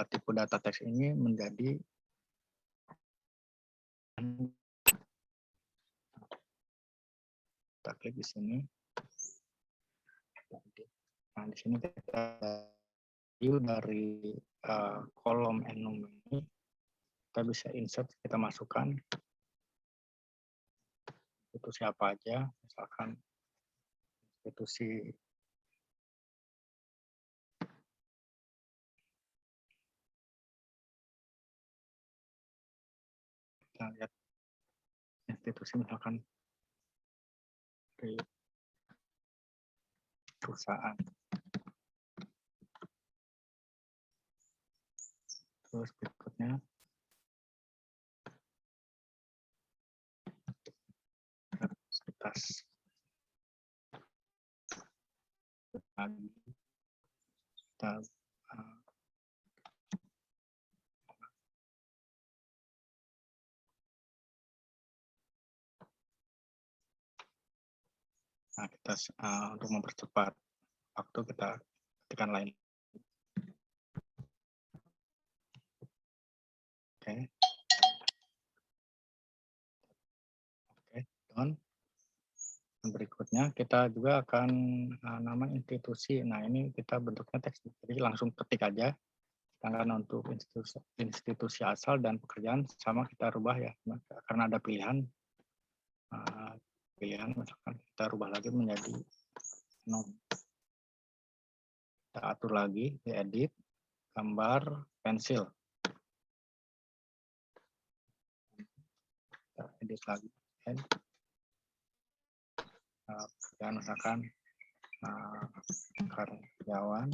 tipe data teks ini menjadi kita klik di sini. Nah, di sini kita view dari kolom enum ini, kita bisa insert, kita masukkan institusi apa aja, misalkan institusi kita lihat institusi misalkan dari perusahaan. Terus berikutnya universitas. Kita untuk mempercepat waktu kita ketikkan lain. Oke, done. Berikutnya kita juga akan nama institusi. Nah, ini kita bentuknya teks, jadi langsung ketik aja. Sedangkan untuk institusi asal dan pekerjaan sama kita rubah ya, karena ada pilihan. Misalkan kita rubah lagi menjadi nom. Kita atur lagi, diedit, gambar, pensil. Kita edit lagi. Dan misalkan karyawan,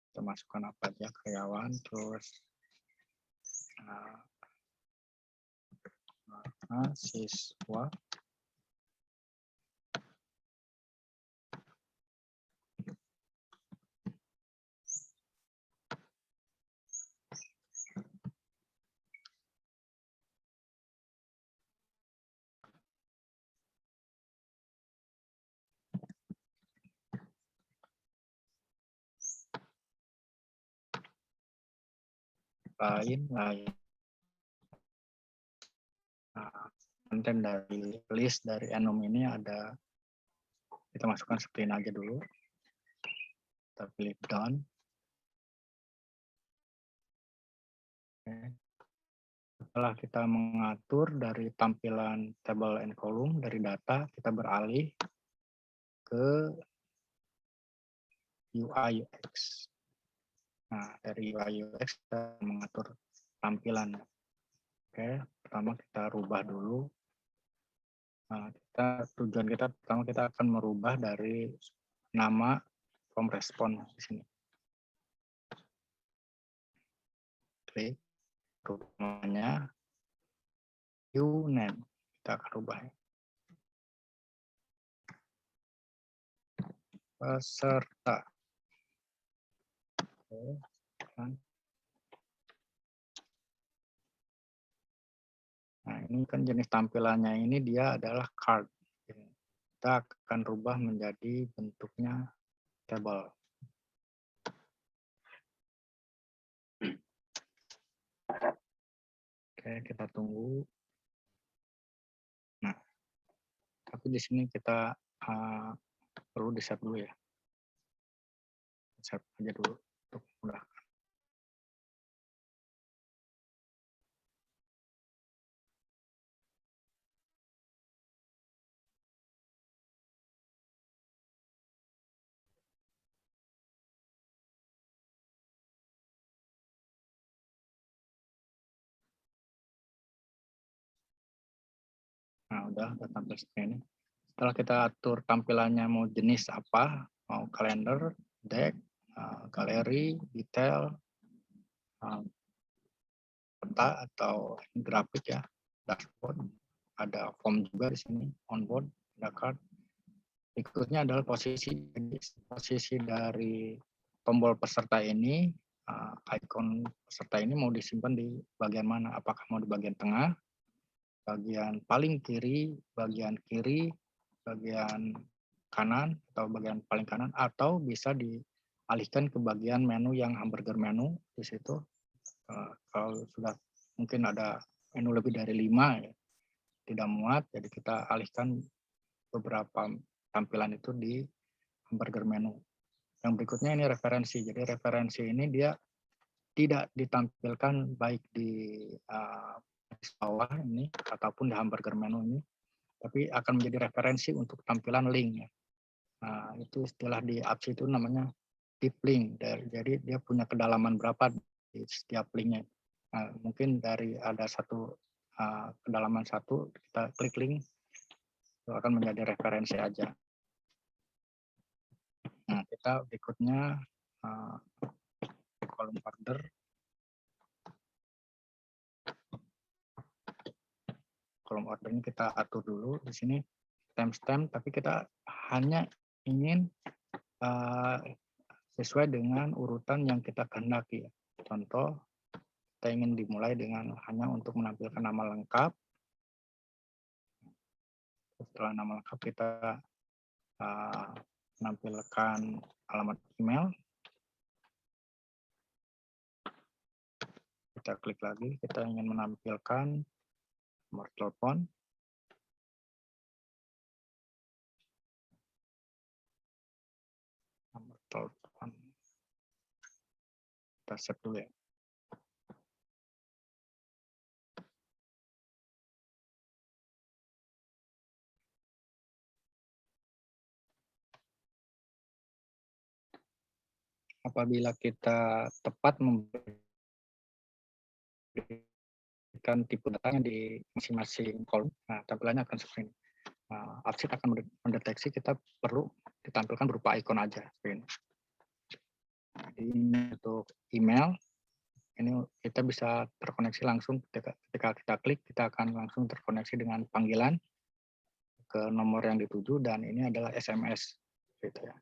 kita masukkan apa aja karyawan, terus mahasiswa, lain. Konten dari list dari enum ini ada, kita masukkan seperti ini aja dulu. Kita pilih done. Setelah kita mengatur dari tampilan table and column dari data, kita beralih ke UI UX. Nah, dari UI UX kita mengatur tampilan. Oke, pertama kita rubah dulu. Nah, tujuan kita pertama kita akan merubah dari nama form respon di sini. Klik, rubahnya view name, kita akan rubah. Peserta. Oke, kan. Nah, ini kan jenis tampilannya ini dia adalah card. Kita akan rubah menjadi bentuknya table. Oke, kita tunggu. Nah, tapi di sini kita perlu di-save dulu ya. Save aja dulu untuk mudah. Nah, udah tampil seperti ini. Setelah kita atur tampilannya mau jenis apa, mau kalender, deck, galeri, detail, peta atau grafik ya, dashboard, ada form juga di sini, onboard, ada card. Berikutnya adalah posisi. Jadi posisi dari tombol peserta ini, icon peserta ini mau disimpan di bagian mana? Apakah mau di bagian tengah, bagian paling kiri, bagian kanan atau bagian paling kanan, atau bisa dialihkan ke bagian menu yang hamburger menu di situ. Kalau sudah mungkin ada menu lebih dari 5 ya, tidak muat, jadi kita alihkan beberapa tampilan itu di hamburger menu. Yang berikutnya ini referensi. Jadi referensi ini dia tidak ditampilkan baik di bawah ini ataupun di hamburger menu ini, tapi akan menjadi referensi untuk tampilan link ya. Nah, itu istilah di apps itu namanya deep link. Jadi dia punya kedalaman berapa di setiap linknya. Nah, mungkin dari ada satu kedalaman satu, kita klik link, itu akan menjadi referensi aja. Nah, kita berikutnya kolom order. Kolom ordernya kita atur dulu di sini timestamp, tapi kita hanya ingin sesuai dengan urutan yang kita kehendaki. Contoh, kita ingin dimulai dengan hanya untuk menampilkan nama lengkap. Setelah nama lengkap kita menampilkan alamat email. Kita klik lagi, kita ingin menampilkan nomor telepon. Nomor telepon. Kita save dulu ya. Apabila kita tepat memberikan tipe datanya di masing-masing kolom, nah tampilannya akan seperti ini. Apps akan mendeteksi kita perlu ditampilkan berupa ikon aja seperti ini. Jadi ini untuk email, ini kita bisa terkoneksi langsung ketika kita klik, kita akan langsung terkoneksi dengan panggilan ke nomor yang dituju, dan ini adalah SMS gitu ya.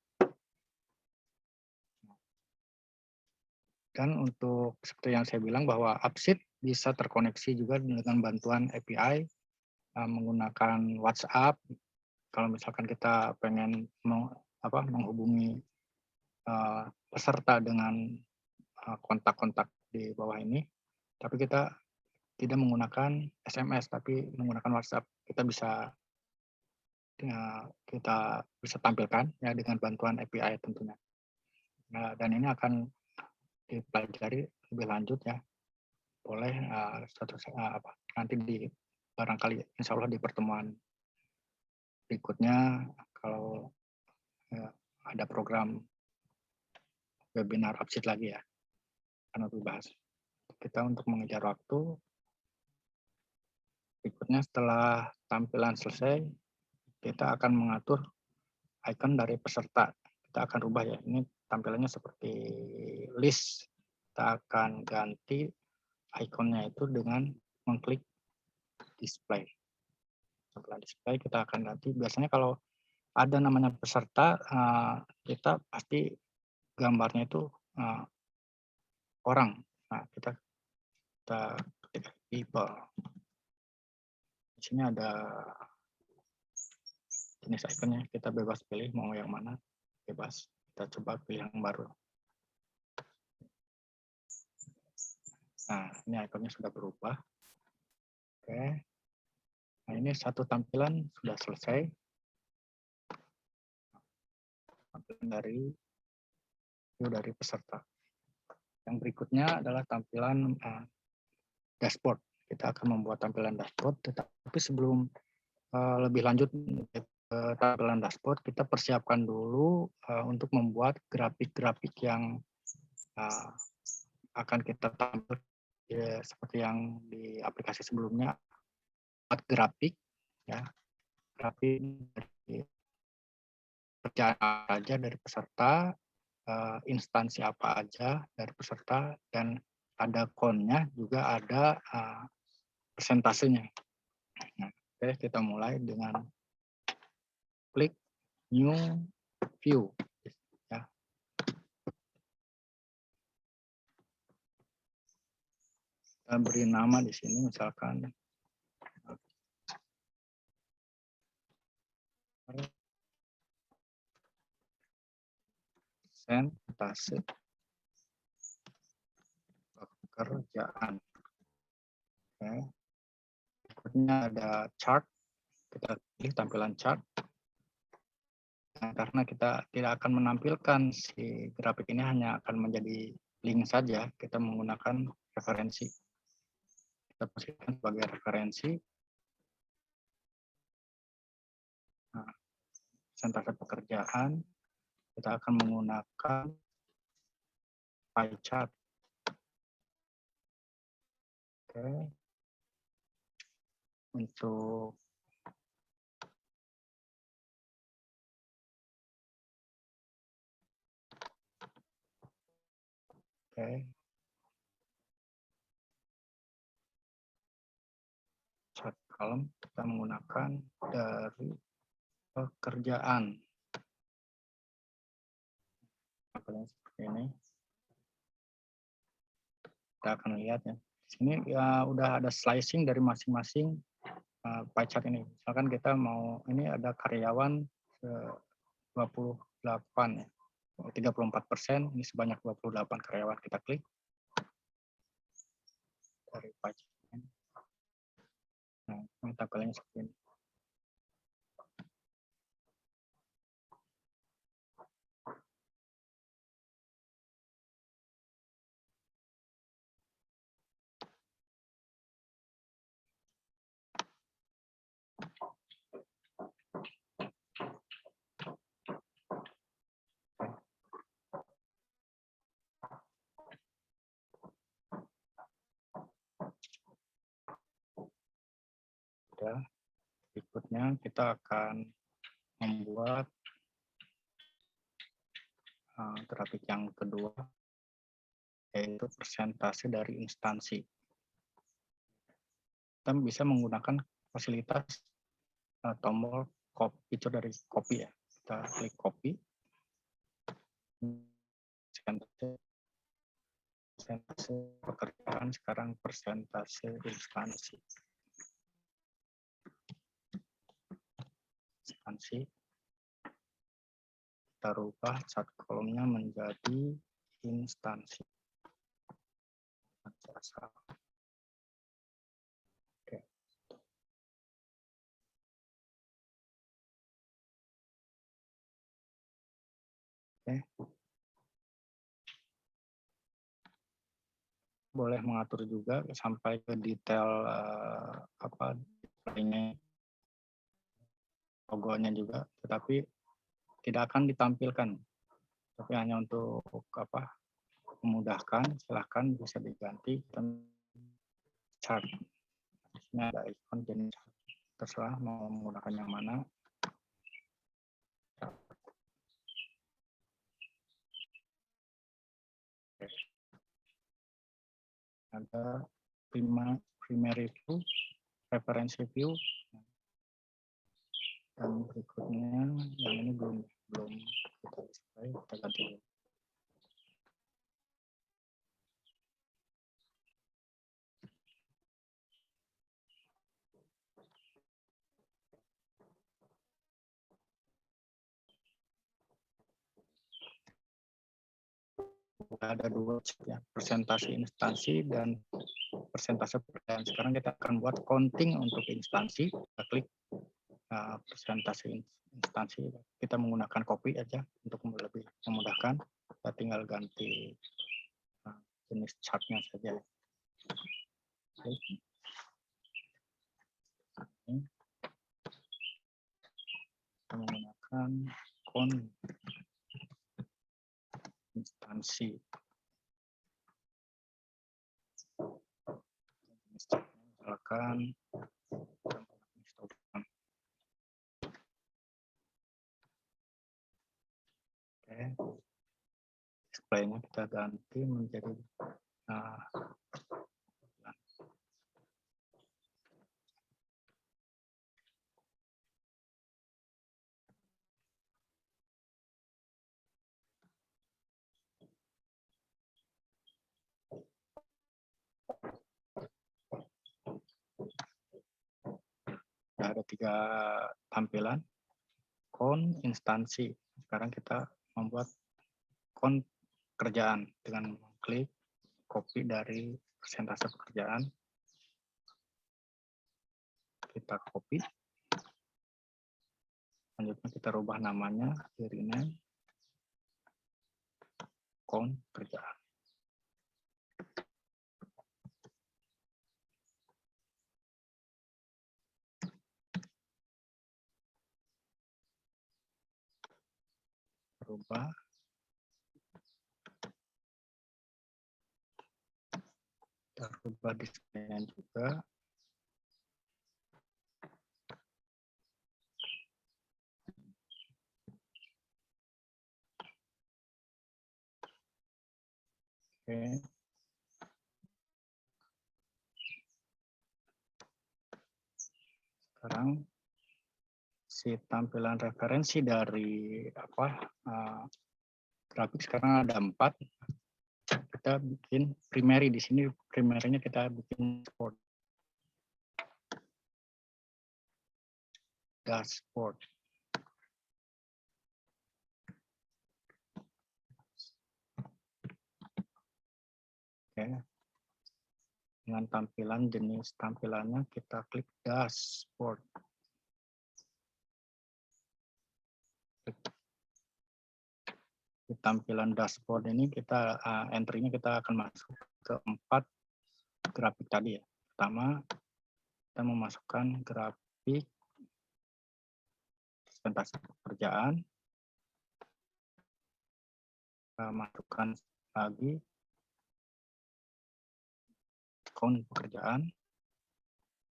Dan untuk seperti yang saya bilang bahwa Appsit bisa terkoneksi juga dengan bantuan API menggunakan WhatsApp. Kalau misalkan kita pengen menghubungi peserta dengan kontak-kontak di bawah ini, tapi kita tidak menggunakan SMS, tapi menggunakan WhatsApp, kita bisa tampilkan ya dengan bantuan API tentunya. Nah, dan ini akan dipelajari lebih lanjut ya, boleh nanti barangkali insya Allah di pertemuan berikutnya kalau ada program webinar Appsit lagi ya, akan lebih bahas. Kita untuk mengejar waktu, berikutnya setelah tampilan selesai, kita akan mengatur icon dari peserta. Kita akan rubah ya, ini tampilannya seperti list. Kita akan ganti ikonnya itu dengan mengklik display. Setelah display kita akan ganti, biasanya kalau ada namanya peserta, kita pasti gambarnya itu orang. Nah, kita ketik people. Di sini ada jenis ikonnya, kita bebas pilih mau yang mana, bebas. Kita coba pilih yang baru. Nah, ini ikonnya sudah berubah. Oke. Nah, ini satu tampilan sudah selesai. Tampilan dari peserta. Yang berikutnya adalah tampilan dashboard. Kita akan membuat tampilan dashboard, tetapi sebelum lebih lanjut ke tampilan dashboard, kita persiapkan dulu untuk membuat grafik-grafik yang akan kita tampilkan ya, seperti yang di aplikasi sebelumnya, grafik ya, tapi dari kerjaan apa aja dari peserta, instansi apa aja dari peserta, dan ada konnya juga ada persentasenya. Nah, oke, kita mulai dengan klik new view. Ya. Kita beri nama di sini misalkan persentase pekerjaan. Oke. Berikutnya ada chart. Kita pilih tampilan chart. Nah, karena kita tidak akan menampilkan si grafik ini, hanya akan menjadi link saja, kita menggunakan referensi. Kita posisikan sebagai referensi. Nah, persentase pekerjaan, kita akan menggunakan pie chart. Oke. Untuk chart column kita menggunakan dari pekerjaan. Seperti ini. Kita akan lihat ya. Di sini ya udah ada slicing dari masing-masing pie chart ini. Misalkan kita mau, ini ada karyawan 28 ya. 34%, ini sebanyak 28 karyawan, kita klik dari pie chart ini. Nah, ini tabelnya seperti ini. Berikutnya kita akan membuat grafik yang kedua, yaitu persentase dari instansi. Kita bisa menggunakan fasilitas tombol copy, fitur dari copy ya. Kita klik copy. Persentase pekerjaan, sekarang persentase instansi. Kita rubah chart kolomnya menjadi instansi. Oke. Oke. Boleh mengatur juga sampai ke detail displaynya, logonya juga, tetapi tidak akan ditampilkan. Tapi hanya untuk memudahkan, silahkan bisa diganti chart. Di sini ada ikon jenis, terserah mau menggunakan yang mana. Ada primary view, reference view, dan berikutnya yang ini belum kita display, kita ganti dulu. Ada dua ya, persentase instansi dan persentase pekerjaan. Sekarang kita akan buat counting untuk instansi. Kita klik persentase instansi. Kita menggunakan copy aja untuk lebih memudahkan. Kita tinggal ganti jenis chartnya saja. Kita menggunakan count instansi. Misalkan Oke. Display-nya kita ganti menjadi ada 3 tampilan. Count instansi. Sekarang kita membuat count pekerjaan dengan klik copy dari persentase pekerjaan. Kita copy. Selanjutnya kita rubah namanya, rename count pekerjaan. Rubah. Kita rubah display-nya juga. Oke. Sekarang si tampilan referensi dari grafik sekarang ada 4. Kita bikin primary di sini. Primary-nya kita bikin dashboard. Oke. Dengan tampilan jenis tampilannya kita klik dashboard. Di tampilan dashboard ini kita entry-nya kita akan masuk ke 4 grafik tadi ya. Pertama, kita memasukkan grafik presentasi pekerjaan. Kita masukkan lagi count pekerjaan.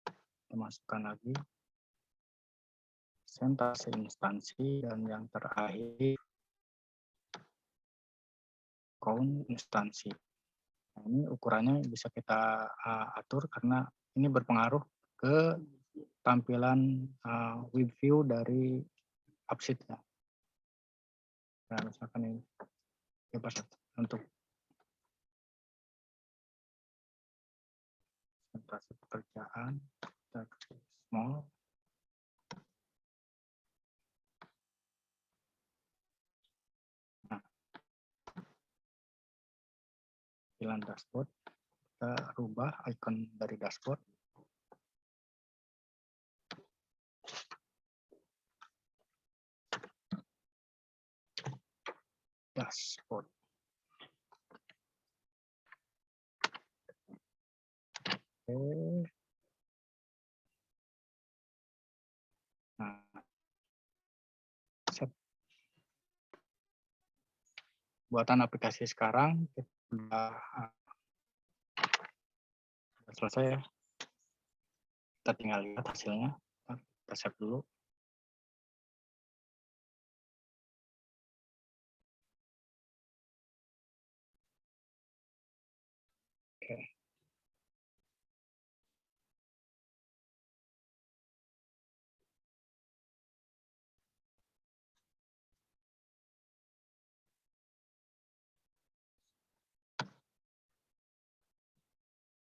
Kita masukkan lagi presentasi instansi, dan yang terakhir count instansi. Nah, ini ukurannya bisa kita atur karena ini berpengaruh ke tampilan web view dari AppSheet-nya. Nah, misalkan ini bebas untuk presentasi pekerjaan, kita klik small. Nah, tampilan dashboard, kita rubah icon dari dashboard. Dashboard. Oke. Nah, buatan aplikasi sekarang sudah selesai ya. Kita tinggal lihat hasilnya. Kita save dulu. Oke.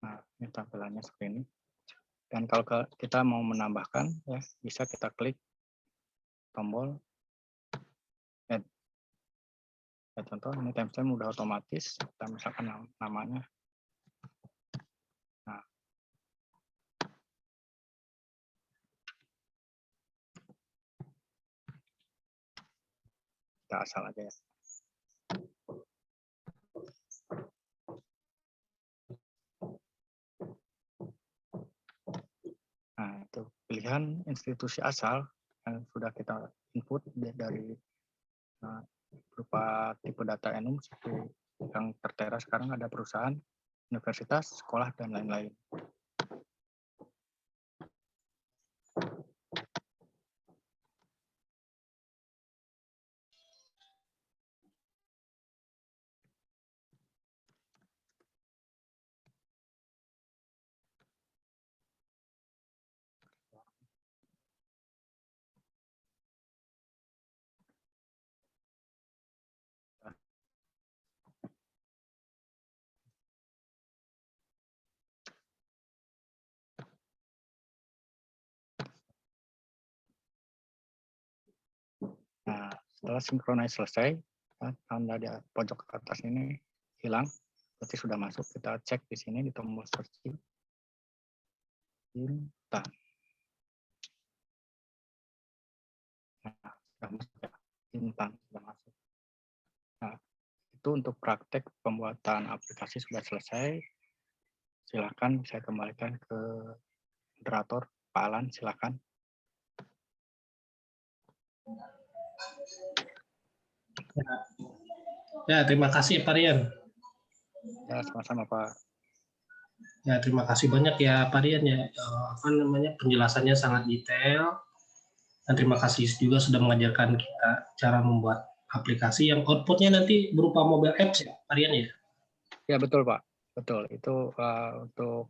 Nah, ini tampilannya seperti ini. Dan kalau kita mau menambahkan, ya bisa kita klik tombol add. Ya, contoh ini timestamp udah otomatis. Kita misalkan namanya. Nah, kita asal aja ya. Nah, itu pilihan institusi asal yang sudah kita input dari berupa tipe data enum seperti yang tertera sekarang ada perusahaan, universitas, sekolah, dan lain-lain. setelah synchronize selesai, tanda di pojok atas ini hilang, berarti sudah masuk. Kita cek di sini di tombol searching. Bintang. Nah, sudah masuk ya. Bintang sudah masuk. Nah, itu untuk praktek pembuatan aplikasi sudah selesai. Silakan saya kembalikan ke moderator, Pak Alan, silakan. Ya, terima kasih Pak Rian. Ya, sama-sama Pak. Ya, terima kasih banyak ya Pak Rian ya. Penjelasannya sangat detail. Dan terima kasih juga sudah mengajarkan kita cara membuat aplikasi yang outputnya nanti berupa mobile apps ya Pak Rian ya. Ya betul Pak, betul. Itu untuk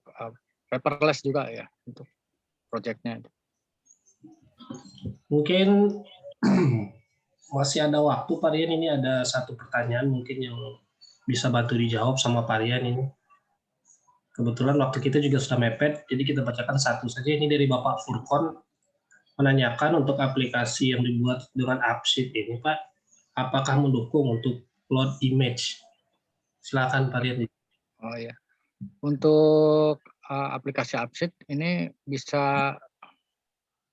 paperless juga ya untuk proyeknya. Mungkin masih ada waktu Pak Rian, ini ada satu pertanyaan mungkin yang bisa bantu dijawab sama Pak Rian ini. Kebetulan waktu kita juga sudah mepet, jadi kita bacakan satu saja. Ini dari Bapak Furkon, menanyakan untuk aplikasi yang dibuat dengan AppSheet ini Pak, apakah mendukung untuk load image? Silakan Pak Rian. Oh ya, untuk aplikasi AppSheet ini bisa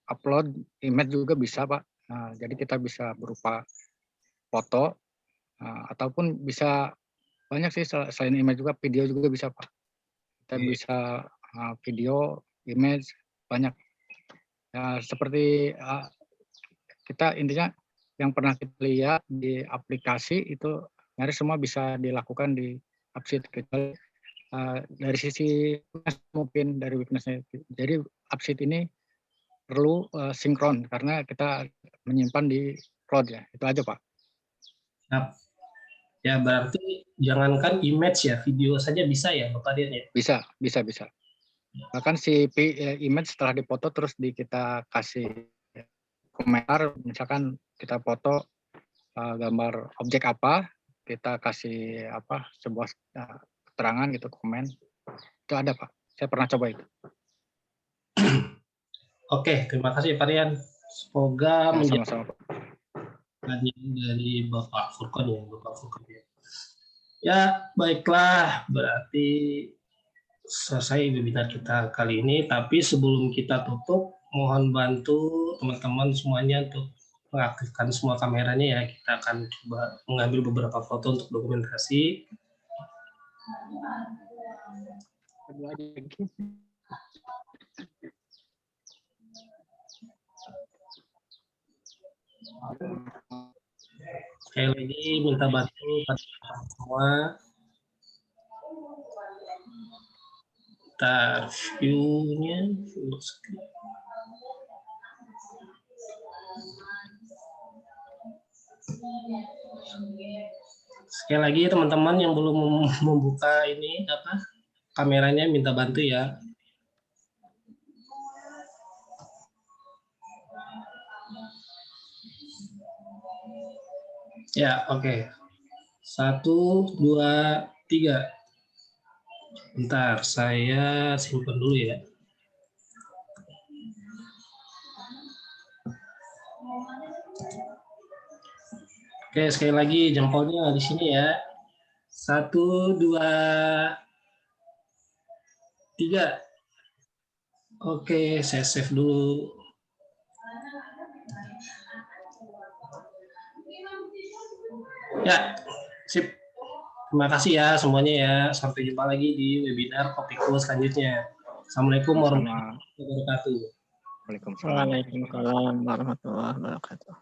upload image juga bisa Pak. Jadi kita bisa berupa foto ataupun bisa banyak sih selain image juga video juga bisa Pak. Kita bisa video, image banyak. Ya, seperti kita intinya yang pernah kita lihat di aplikasi itu nyaris semua bisa dilakukan di AppSheet kecuali dari sisi mungkin dari weakness-nya. Jadi AppSheet ini perlu sinkron karena kita menyimpan di cloud ya. Itu aja Pak. Ya berarti jangankan image ya, video saja bisa ya Bapak Rian ya? Bisa. Bahkan si image setelah dipoto terus kita kasih komentar, misalkan kita foto gambar objek apa, kita kasih sebuah keterangan gitu, komen. Itu ada Pak. Saya pernah coba itu. Oke, terima kasih Pak Rian. Semoga menjadi sama-sama Pak. Dari Bapak Furkon ya, Bapak Furkon ya. Ya, baiklah, berarti selesai webinar kita kali ini. Tapi sebelum kita tutup, mohon bantu teman-teman semuanya untuk mengaktifkan semua kameranya ya. Kita akan coba mengambil beberapa foto untuk dokumentasi. Sekali lagi minta bantu pada semua. Kita view-nya full screen. Sekali lagi teman-teman yang belum membuka ini kameranya minta bantu ya. Ya, oke. 1, 2, 3. Bentar, saya simpan dulu ya. Oke, sekali lagi jempolnya di sini ya. 1, 2, 3. Oke, saya save dulu. Ya, sip. Terima kasih ya semuanya ya. Sampai jumpa lagi di webinar Kopiko selanjutnya. Assalamualaikum warahmatullahi wabarakatuh. Waalaikumsalam warahmatullahi wabarakatuh.